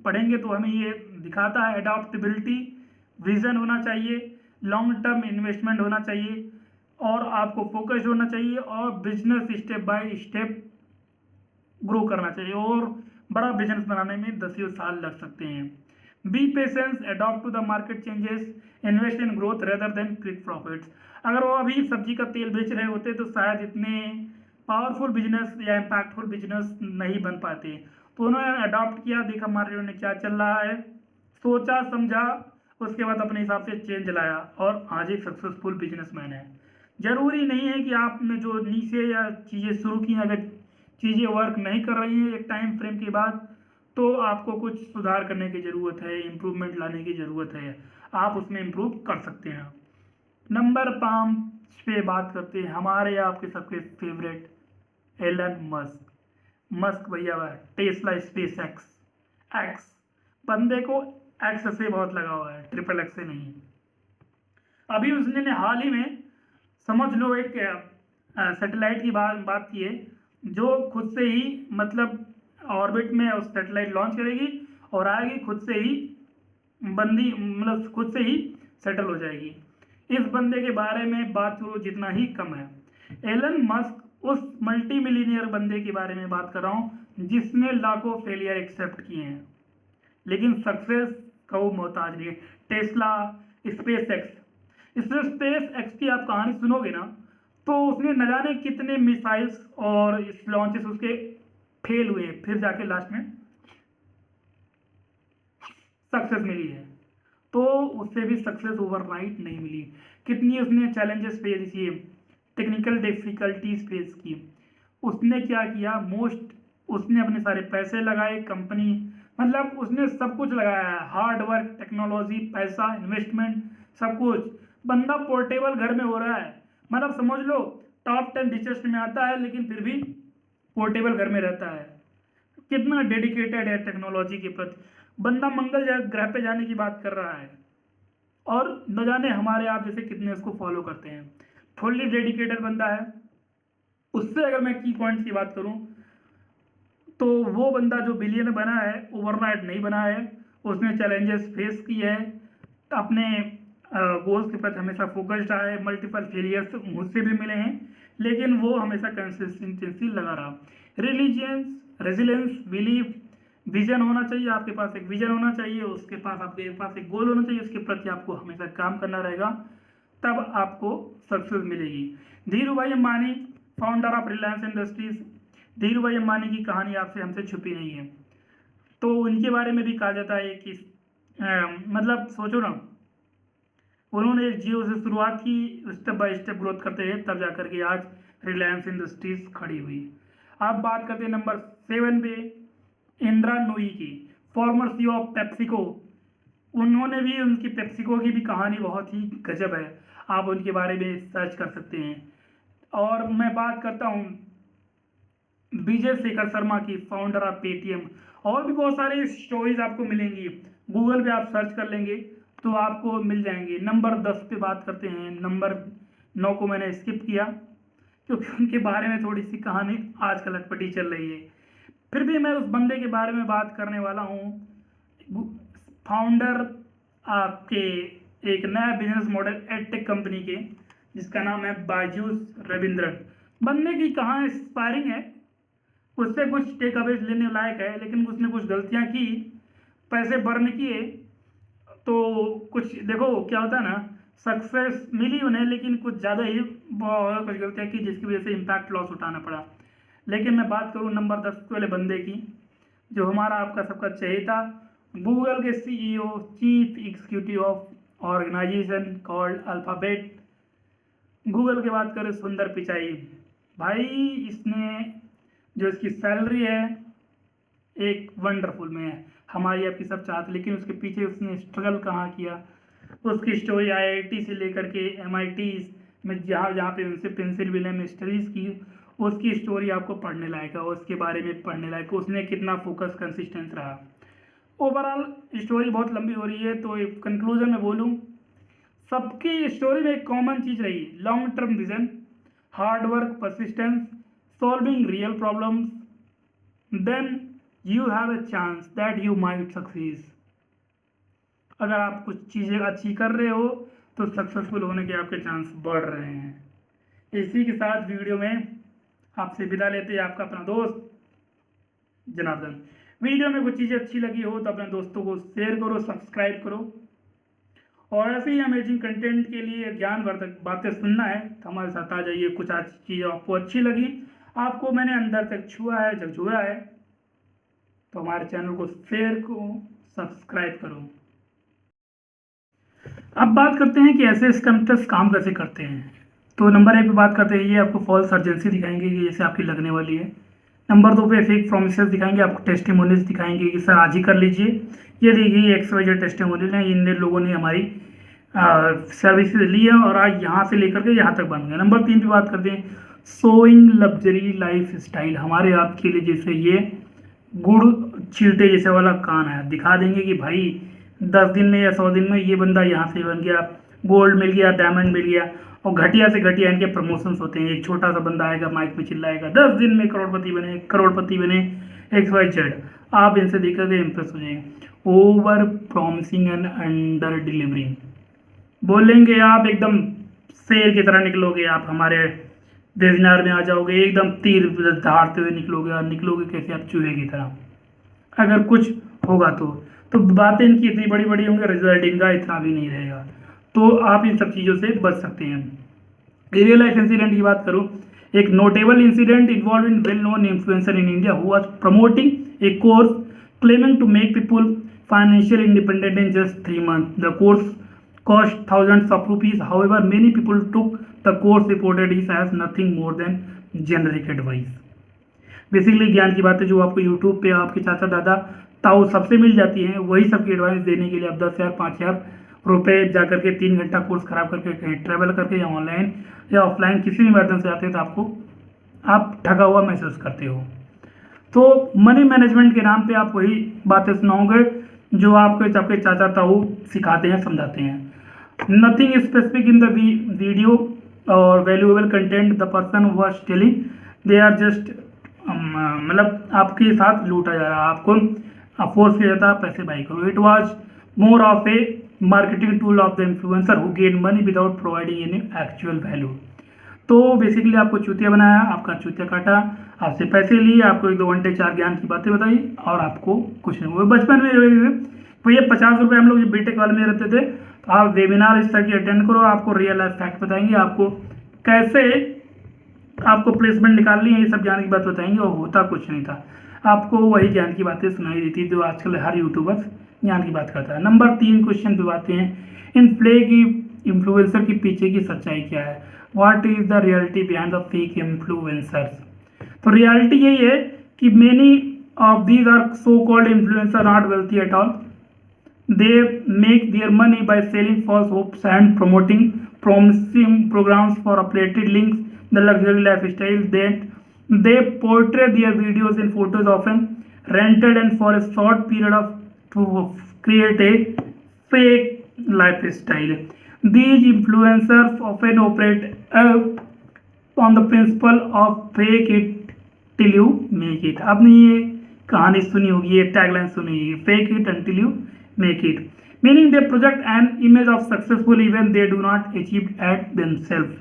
Speaker 1: पढ़ेंगे तो हमें ये दिखाता है, अडॉप्टेबिलिटी, विजन होना चाहिए, लॉन्ग टर्म इन्वेस्टमेंट होना चाहिए और आपको फोकस्ड होना चाहिए और business step by step grow करना चाहिए और बड़ा बिजनेस बनाने में 10 साल लग सकते हैं। Be patience, adopt to the market changes, invest in growth rather than quick profits. अगर वो अभी सब्जी का तेल बेच रहे होते तो शायद इतने पावरफुल बिजनेस या इम्पैक्टफुल बिजनेस नहीं बन पाते। तो उन्होंने अडॉप्ट किया, देखा मार्केट में क्या चल रहा है, सोचा समझा, उसके बाद अपने हिसाब से चेंज लाया और आज एक सक्सेसफुल बिजनेसमैन है। जरूरी नहीं है कि आपने जो नीचे या चीज़ें शुरू की, अगर चीज़ें वर्क नहीं कर रही हैं एक टाइम फ्रेम के बाद, तो आपको कुछ सुधार करने की ज़रूरत है, इम्प्रूवमेंट लाने की ज़रूरत है, आप उसमें इम्प्रूव कर सकते हैं। नंबर 5 पे बात करते हैं हमारे आपके सबके फेवरेट एलन मस्क भैया, टेस्ला स्पेस एक्स बंदे को एक्स से बहुत लगा हुआ है, ट्रिपल एक्स से नहीं। अभी उसने हाल ही में समझ लो एक सैटेलाइट की बात की है जो खुद से ही मतलब ऑर्बिट में उस सैटेलाइट लॉन्च करेगी और आएगी, खुद से ही बंदी मतलब खुद से ही सेटल हो जाएगी। इस बंदे के बारे में बात करो जितना ही कम है। एलन मस्क उस मल्टी मिलीनियर बंदे के बारे में बात कर रहा हूँ जिसने लाखों फेलियर एक्सेप्ट किए हैं लेकिन सक्सेस का वो मोहताज नहीं है। टेस्ला, स्पेस एक्स की आप कहानी सुनोगे ना तो उसने न जाने कितने मिसाइल्स और लॉन्चेस उसके फेल हुए, फिर जाके लास्ट में सक्सेस मिली है। तो उससे भी सक्सेस ओवरनाइट नहीं मिली, कितनी उसने चैलेंजेस फेस किए, टेक्निकल डिफिकल्टीज फेस की। उसने क्या किया, उसने अपने सारे पैसे लगाए, कंपनी मतलब उसने सब कुछ लगाया है, हार्ड वर्क, टेक्नोलॉजी, पैसा, इन्वेस्टमेंट, सब कुछ। बंदा पोर्टेबल घर में हो रहा है, मतलब समझ लो टॉप 10 रिचेस्ट में आता है लेकिन फिर भी पोर्टेबल घर में रहता है। कितना डेडिकेटेड है टेक्नोलॉजी के प्रति। बंदा मंगल ग्रह पे जाने की बात कर रहा है और न जाने हमारे आप जैसे कितने उसको फॉलो करते हैं। फुल्ली डेडिकेटेड बंदा है। उससे अगर मैं की पॉइंट्स की बात करूं तो वो बंदा जो बिलियनर बना है ओवरनाइट नहीं बना है, उसने चैलेंजेस फेस की है, अपने गोल्स के प्रति हमेशा फोकस्ड रहा है। मल्टीपल फेलियर्स मुझसे भी मिले हैं लेकिन वो हमेशा कंसिस्टेंसी लगा रहा। रेजिलियंस, बिलीव, विजन होना चाहिए, आपके पास एक विजन होना चाहिए, उसके पास आपके पास एक गोल होना चाहिए, उसके प्रति आपको हमेशा काम करना रहेगा, तब आपको सक्सेस मिलेगी। धीरू भाई Ambani, founder of Reliance industries. Dhiru भाई अंबानी की कहानी आपसे हमसे छुपी नहीं है। तो उनके बारे में भी कहा जाता है कि मतलब सोचो ना, उन्होंने एक जियो से शुरुआत की, स्टेप बाय स्टेप ग्रोथ करते हैं, तब जाकर के आज रिलायंस इंडस्ट्रीज खड़ी हुई। अब बात करते हैं नंबर 7 पे, इंदिरा नूई की, फॉर्मर सीईओ ऑफ पेप्सिको। उन्होंने भी, उनकी पेप्सिको की भी कहानी बहुत ही गजब है, आप उनके बारे में सर्च कर सकते हैं। और मैं बात करता हूँ विजय शेखर शर्मा की, फाउंडर ऑफ पेटीएम। और भी बहुत सारे स्टोरीज आपको मिलेंगी, गूगल पे आप सर्च कर लेंगे तो आपको मिल जाएंगे। नंबर 10 पे बात करते हैं, नंबर 9 को मैंने स्किप किया क्योंकि उनके बारे में थोड़ी सी कहानी आजकल अटपटी चल रही है। फिर भी मैं उस बंदे के बारे में बात करने वाला हूँ, फाउंडर आपके एक नया बिजनेस मॉडल एडटेक कंपनी के, जिसका नाम है बायजूस रविंद्रन। बंदे की कहानी इंस्पायरिंग है, उससे कुछ टेक अवेज लेने लायक है, लेकिन उसने कुछ गलतियां की, पैसे बर्न किए, तो कुछ देखो क्या होता है ना, सक्सेस मिली उन्हें लेकिन कुछ ज़्यादा ही कुछ गलतियां की, जिसकी वजह से इम्पैक्ट लॉस उठाना पड़ा। लेकिन मैं बात करूँ नंबर 10 वाले बंदे की, जो हमारा आपका सबका चहेता, गूगल के CEO, chief executive of organization called Alphabet, Google की बात करें सुंदर पिचाई। भाई इसने जो इसकी सैलरी है एक वंडरफुल में है, हमारी आपकी सब चाहते, लेकिन उसके पीछे उसने स्ट्रगल कहाँ किया, उसकी स्टोरी आईआईटी से लेकर के एमआईटी में जहाँ जहाँ पे उनसे पेंसिल्वेनिया में स्टडीज़ की, उसकी स्टोरी आपको पढ़ने लायक है, उसके बारे में पढ़ने लायक, उसने कितना फोकस कंसिस्टेंस रहा। ओवरऑल स्टोरी बहुत लंबी हो रही है, तो कंक्लूजन में बोलूँ, सबकी स्टोरी में एक कॉमन चीज़ रही, long term vision, hard work, persistence, solving real problems, then you have a chance that you might succeed. अगर आप कुछ चीज़ें अच्छी कर रहे हो तो सक्सेसफुल होने के आपके चांस बढ़ रहे हैं। इसी के साथ वीडियो में आपसे विदा लेते हैं आपका अपना दोस्त जनार्दन। वीडियो में कुछ चीज़ें अच्छी लगी हो तो अपने दोस्तों को शेयर करो, सब्सक्राइब करो, और ऐसे ही अमेजिंग कंटेंट के लिए ज्ञानवर्धक बातें सुनना है तो हमारे साथ आ जाइए। कुछ आज चीज़ें आपको अच्छी लगी, आपको मैंने अंदर तक छुआ है, झकझोरा है, तो हमारे चैनल को शेयर को सब्सक्राइब करो। अब बात करते हैं कि ऐसे स्कैम टेस्ट काम कैसे करते हैं। तो नंबर 1 पे बात करते हैं, ये आपको फॉल्स अर्जेंसी दिखाएंगे कि जैसे आपकी लगने वाली है। नंबर 2 पे फेक प्रोमिसेस दिखाएंगे, आपको टेस्टिमोनियल्स दिखाएंगे कि सर आज ही कर लीजिए, ये देखिए XYZ टेस्टिमोनियल है, इन लोगों ने हमारी सर्विसेज ली है और आज यहाँ से लेकर के यहाँ तक बन गए। नंबर 3 पे बात करते हैं शोइंग लग्जरी लाइफ स्टाइल, हमारे आपके लिए जैसे ये गुड़ चीटे जैसे वाला कान है, दिखा देंगे कि भाई 10 दिन में या 100 दिन में ये बंदा यहाँ से बन गया, गोल्ड मिल गया, डायमंड मिल गया, और घटिया से घटिया इनके प्रमोशंस होते हैं। एक छोटा सा बंदा आएगा माइक में चिल्लाएगा 10 दिन में करोड़पति बने XYZ, आप इनसे देख करके इम्प्रेस हो जाएंगे। Over promising and under delivering, बोलेंगे आप एकदम शेर की तरह निकलोगे, आप हमारे वेबिनार में आ जाओगे, एकदम तीर धारते हुए निकलोगे, और निकलोगे कैसे, आप चूहे की तरह, अगर कुछ होगा तो बातें इनकी इतनी बड़ी बड़ी होंगी, रिजल्ट इनका इतना भी नहीं रहेगा। तो आप इन सब चीज़ों से बच सकते हैं। रियल लाइफ इंसिडेंट की बात करूँ, एक notable incident involve in well known influencer in India who was promoting a course claiming to make people financial independent in just 3 months. The course cost thousands of rupees. However, many people took the course reported it as nothing more than generic advice. Basically ज्ञान की बातें जो आपको YouTube पे आपके चाचा दादा ताऊ सबसे मिल जाती हैं, वही सबकी एडवाइस देने के लिए आप 10,000 5,000 रुपये जाकर के 3 घंटा कोर्स खराब करके कहीं ट्रैवल करके या ऑनलाइन या ऑफलाइन किसी भी माध्यम से आते हैं तो आपको आप ठगा हुआ महसूस करते हो। तो मनी मैनेजमेंट के नाम पे आप वही बातें सुनाओगे जो आपके आपके चाचा ताऊ सिखाते हैं, समझाते हैं। Nothing specific in the video और valuable content the person was telling, they are just मतलब आपके साथ लूटा जा रहा है, आपको फोर्स किया जाता है पैसे बाई करो। It was more of A marketing tool of the influencer who gain money without providing any actual value. तो बेसिकली आपको चूतिया बनाया, आपका चूतिया काटा, आपसे पैसे लिए, आपको 1-2 घंटे 4 ज्ञान की बातें बताई और आपको कुछ नहीं हुआ। बचपन में भैया 50 रुपये हम लोग बीटेक वाले में रहते थे, तो आप वेबिनार इस तरह की अटेंड करो, आपको रियल लाइफ फैक्ट बताएंगे, आपको कैसे आपको प्लेसमेंट निकालनी है, ये सब ज्ञान की बात बताएंगे, और होता कुछ नहीं था। आपको वही ज्ञान की बातें सुनाई देती है जो आजकल हर यूट्यूबर ज्ञान की बात करता है। नंबर 3 क्वेश्चन पे आते हैं, इन प्ले की इन्फ्लुएंसर के पीछे की सच्चाई क्या है? What is the reality behind the fake influencers? तो रियलिटी यही है कि many of these are so called influencer not wealthy at all. They make their money by selling false hopes and promoting promising programs for updated links, the luxury lifestyle that they portray their videos and photos often rented and for a short period of to create a fake lifestyle. These influencers often operate on the principle of fake it till you make it. आपने ये कहानी सुनी होगी, ये tagline सुनी होगी, fake it until you make it, meaning they project an image of successful even they do not achieve at themselves.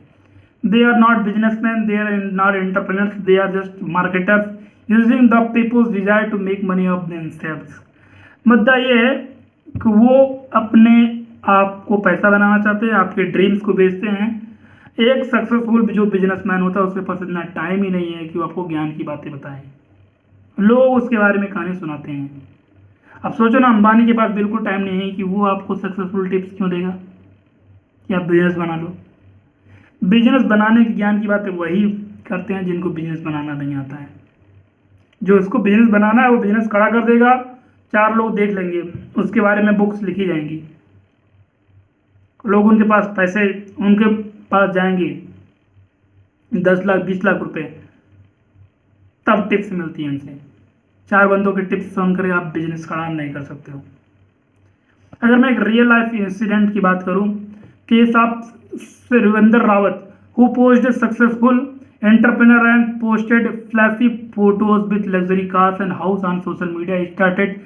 Speaker 1: They are not businessmen, they are not entrepreneurs, they are just marketers using the people's desire to make money of themselves. मुद्दा ये है कि वो अपने आप को पैसा बनाना चाहते हैं, आपके ड्रीम्स को बेचते हैं। एक सक्सेसफुल जो बिजनेसमैन होता है उसके पास इतना टाइम ही नहीं है कि वो आपको ज्ञान की बातें बताएं, लोग उसके बारे में कहानी सुनाते हैं। अब सोचो ना, अंबानी के पास बिल्कुल टाइम नहीं है कि वो आपको सक्सेसफुल टिप्स क्यों देगा कि आप बिजनेस बना लो। बिजनेस बनाने की ज्ञान की बातें वही करते हैं जिनको बिजनेस बनाना नहीं आता है। जो उसको बिजनेस बनाना है वो बिजनेस खड़ा कर देगा, 4 लोग देख लेंगे, उसके बारे में बुक्स लिखी जाएंगी, लोग उनके पास पैसे उनके पास जाएंगे 10 लाख 20 लाख रुपए, तब टिप्स मिलती हैं उनसे। 4 बंदों के टिप्स सुनकर आप बिजनेस खड़ा नहीं कर सकते हो। अगर मैं एक रियल लाइफ इंसिडेंट की बात करूं, case of Shivendra Rawat who posted successful entrepreneur and posted flashy photos with luxury cars and house on social media, started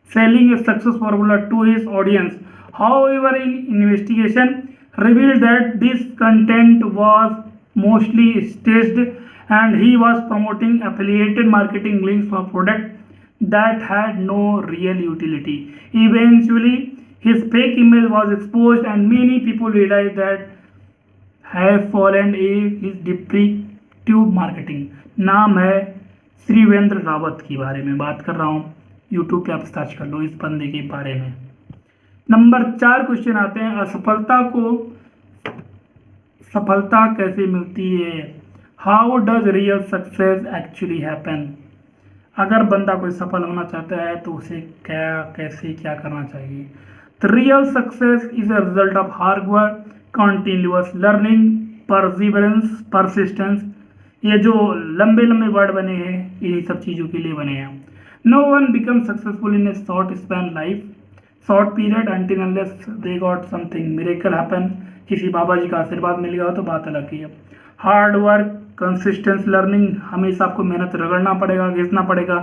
Speaker 1: selling a success formula to his audience. However, in investigation revealed that this content was mostly staged and he was promoting affiliated marketing links for products that had no real utility. Eventually, his fake image was exposed and many people realized that have fallen is deceptive marketing. नाम है शिवेंद्र रावत के बारे में बात कर रहा हूँ, YouTube पे आप सर्च कर लो इस बंदे के बारे में। नंबर 4 क्वेश्चन आते हैं, असफलता को सफलता कैसे मिलती है? How does real success actually happen? अगर बंदा कोई सफल होना चाहता है तो उसे क्या करना चाहिए? The real success is a result of hard work, continuous learning, perseverance, persistence. ये जो लंबे लंबे वर्ड बने हैं इन्हीं सब चीज़ों के लिए बने हैं। No one becomes successful in a short span short period until unless they got something miracle happen. किसी बाबा जी का आशीर्वाद मिल गया हो तो बात अलग ही है। हार्ड वर्क, कंसिस्टेंस लर्निंग, हमेशा आपको मेहनत रगड़ना पड़ेगा, घिसना पड़ेगा,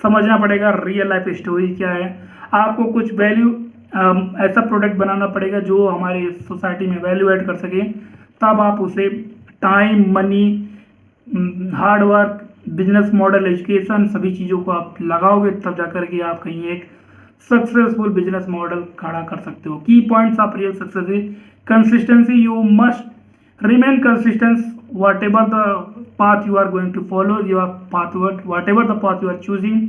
Speaker 1: समझना पड़ेगा रियल लाइफ स्टोरी क्या है। आपको कुछ वैल्यू ऐसा प्रोडक्ट बनाना पड़ेगा जो हमारी सोसाइटी में वैल्यू ऐड कर सके, तब आप उसे time, money, hard work, business model, education, सभी चीज़ों को आप लगाओगे तब जाकर के आप कहीं एक सक्सेसफुल बिजनेस मॉडल खड़ा कर सकते हो। Key points of real success है consistency, you must remain consistent whatever the path you are going to follow, your path whatever the path you are choosing,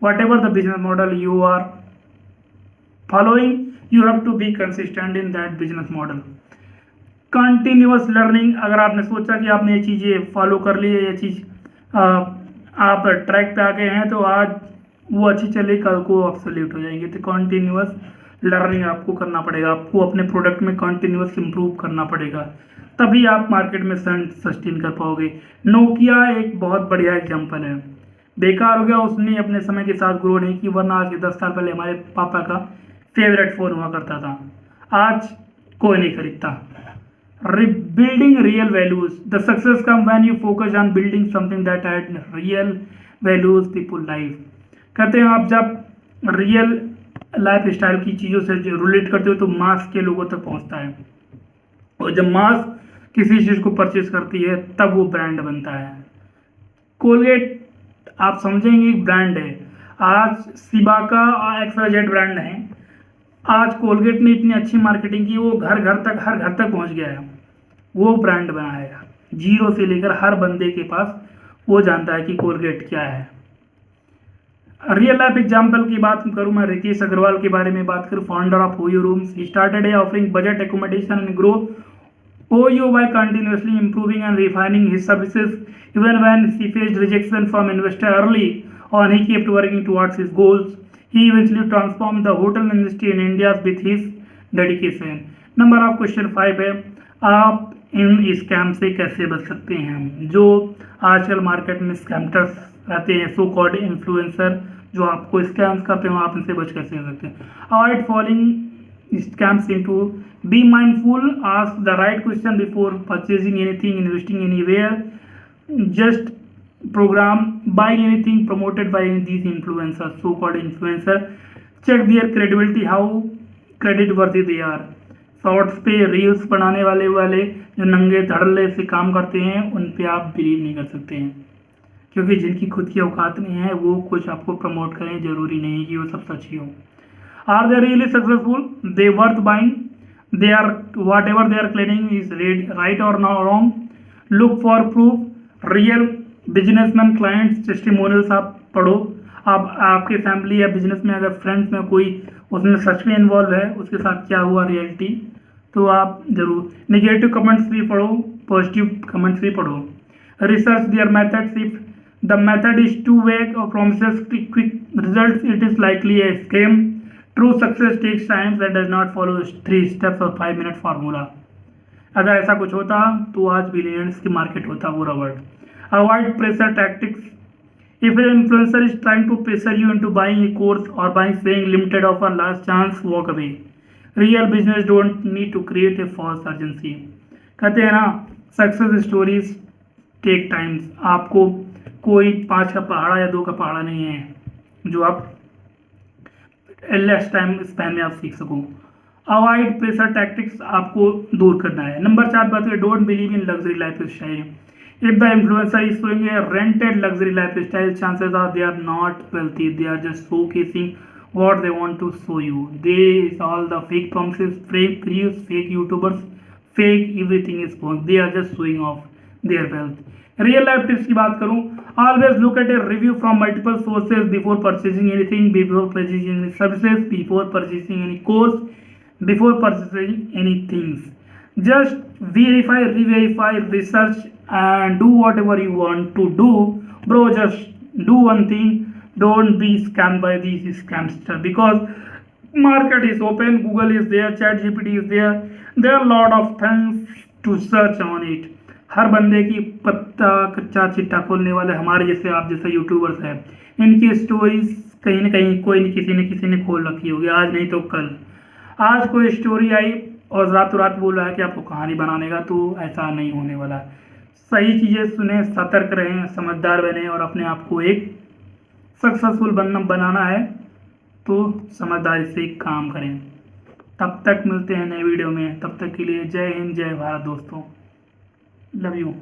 Speaker 1: whatever the business model you are following, you have to be consistent in that business model. Continuous learning, अगर आपने सोचा कि आपने ये चीज़ें follow कर ली है, ये चीज़ आप ट्रैक पे आ गए हैं तो आज वो अच्छी चली, कल को ऑब्सोल्यूट हो जाएंगे। तो कंटिन्यूअस लर्निंग आपको करना पड़ेगा, आपको अपने प्रोडक्ट में कंटिन्यूअस इम्प्रूव करना पड़ेगा, तभी आप मार्केट में सस्टेन कर पाओगे। नोकिया एक बहुत बढ़िया एग्जांपल है, बेकार हो गया, उसने अपने समय के साथ ग्रो नहीं की, वरना आज के 10 साल पहले हमारे पापा का फेवरेट फ़ोन हुआ करता था, आज कोई नहीं खरीदता। Building real values. The success comes when you focus on building something that had real values people life. कहते हैं आप जब रियल लाइफ स्टाइल की चीज़ों से जो रिलेट करते हो तो मास के लोगों तक पहुंचता है, और जब मास किसी चीज़ को परचेज करती है तब वो ब्रांड बनता है। कोलगेट आप समझेंगे एक ब्रांड है, आज सिबा का XYZ ब्रांड है, आज कोलगेट ने इतनी अच्छी मार्केटिंग की, वो हर घर तक पहुंच गया है, वो ब्रांड बनाया। जीरो से लेकर हर बंदे के पास वो जानता है कि कोलगेट क्या है। रियल लाइफ एग्जाम्पल की बात करूँ मैं, रितेश अग्रवाल के बारे में बात करूँ, founder of Oyo rooms. He started A offering budget accommodation and grow OYO by continuously improving and refining his services. Even when he faced rejection from investors early on, he kept working towards his goals. He eventually transformed the hotel industry in India with his dedication. Number of question 5 है, आप इन scam से कैसे बच सकते हैं? जो आजकल market में स्कैमटर्स रहते हैं, सो कॉल्ड इन्फ्लुएंसर, जो आपको स्कैम्स करते हैं, आप इनसे बच कैसे सकते हैं? Avoid falling scams into, be mindful, ask the right question before purchasing anything, investing anywhere, just program buying anything promoted by these influencers, so called influencer. Check their credibility, how credit worthy they are. Shorts पे reels बनाने वाले जो नंगे धड़ल्ले से काम करते हैं, उन पे आप बिलीव नहीं कर सकते हैं, क्योंकि जिनकी खुद की औकात नहीं है वो कुछ आपको प्रमोट करें, जरूरी नहीं कि वो सब सच ही हो। Are they really successful? They worth buying? They are, whatever they are claiming is right or not wrong? Look for proof. Real businessman clients testimonials आप पढ़ो। आप आपके फैमिली या बिजनेस में अगर फ्रेंड्स में कोई उसमें सच में इन्वॉल्व है, उसके साथ क्या हुआ रियलिटी, तो आप जरूर। नेगेटिव कमेंट्स भी पढ़ो, पॉजिटिव कमेंट्स भी पढ़ो। Research their methods, if the method is too vague और promises quick results, it is likely a scam. True success takes time that does not follow 3 steps or 5-minute formula. अगर ऐसा कुछ होता तो आज billions की मार्केट होता, पूरा world. Avoid pressure tactics, if an influencer is trying to pressure you into buying a course और buying saying limited offer, last chance, walk away. Real business don't need to create a false urgency. कहते हैं ना, success stories take times. आपको कोई 5 का पहाड़ा या 2 का पहाड़ा नहीं है जो आप लेस टाइम स्पैन में आप सीख सको। अवॉइड प्रेशर टैक्टिक्स, आपको दूर करना है। नंबर 4 बात है, don't believe in luxury lifestyle. If the influencer is showing a rented luxury lifestyle, chances are they are not wealthy, they are just showcasing what they want to show you. They is all the fake promises, fake reels, fake YouTubers, fake everything is false. They are just showing off their wealth. Real life tips की बात करूं, always look at a review from multiple sources before purchasing anything, before purchasing any services, before purchasing any course, before purchasing any things. Just verify, re-verify, research and do whatever you want to do. Bro, just do one thing. Don't be scammed by these scamsters, because market is open, Google is there, ChatGPT is there. There are a lot of things to search on it. हर बंदे की पत्ता कच्चा चिट्टा खोलने वाले हमारे जैसे आप जैसे यूट्यूबर्स हैं, इनकी स्टोरीज कहीं ना कहीं कोई न किसी ने खोल रखी होगी, आज नहीं तो कल। आज कोई स्टोरी आई और रातों रात बोल रहा है कि आपको कहानी बनाने का, तो ऐसा नहीं होने वाला। सही चीज़ें सुने, सतर्क रहें, समझदार बने और अपने आप को एक सक्सेसफुल बनाना है तो समझदारी से काम करें। तब तक मिलते हैं नए वीडियो में, तब तक के लिए जय हिंद, जय भारत दोस्तों, लव यू।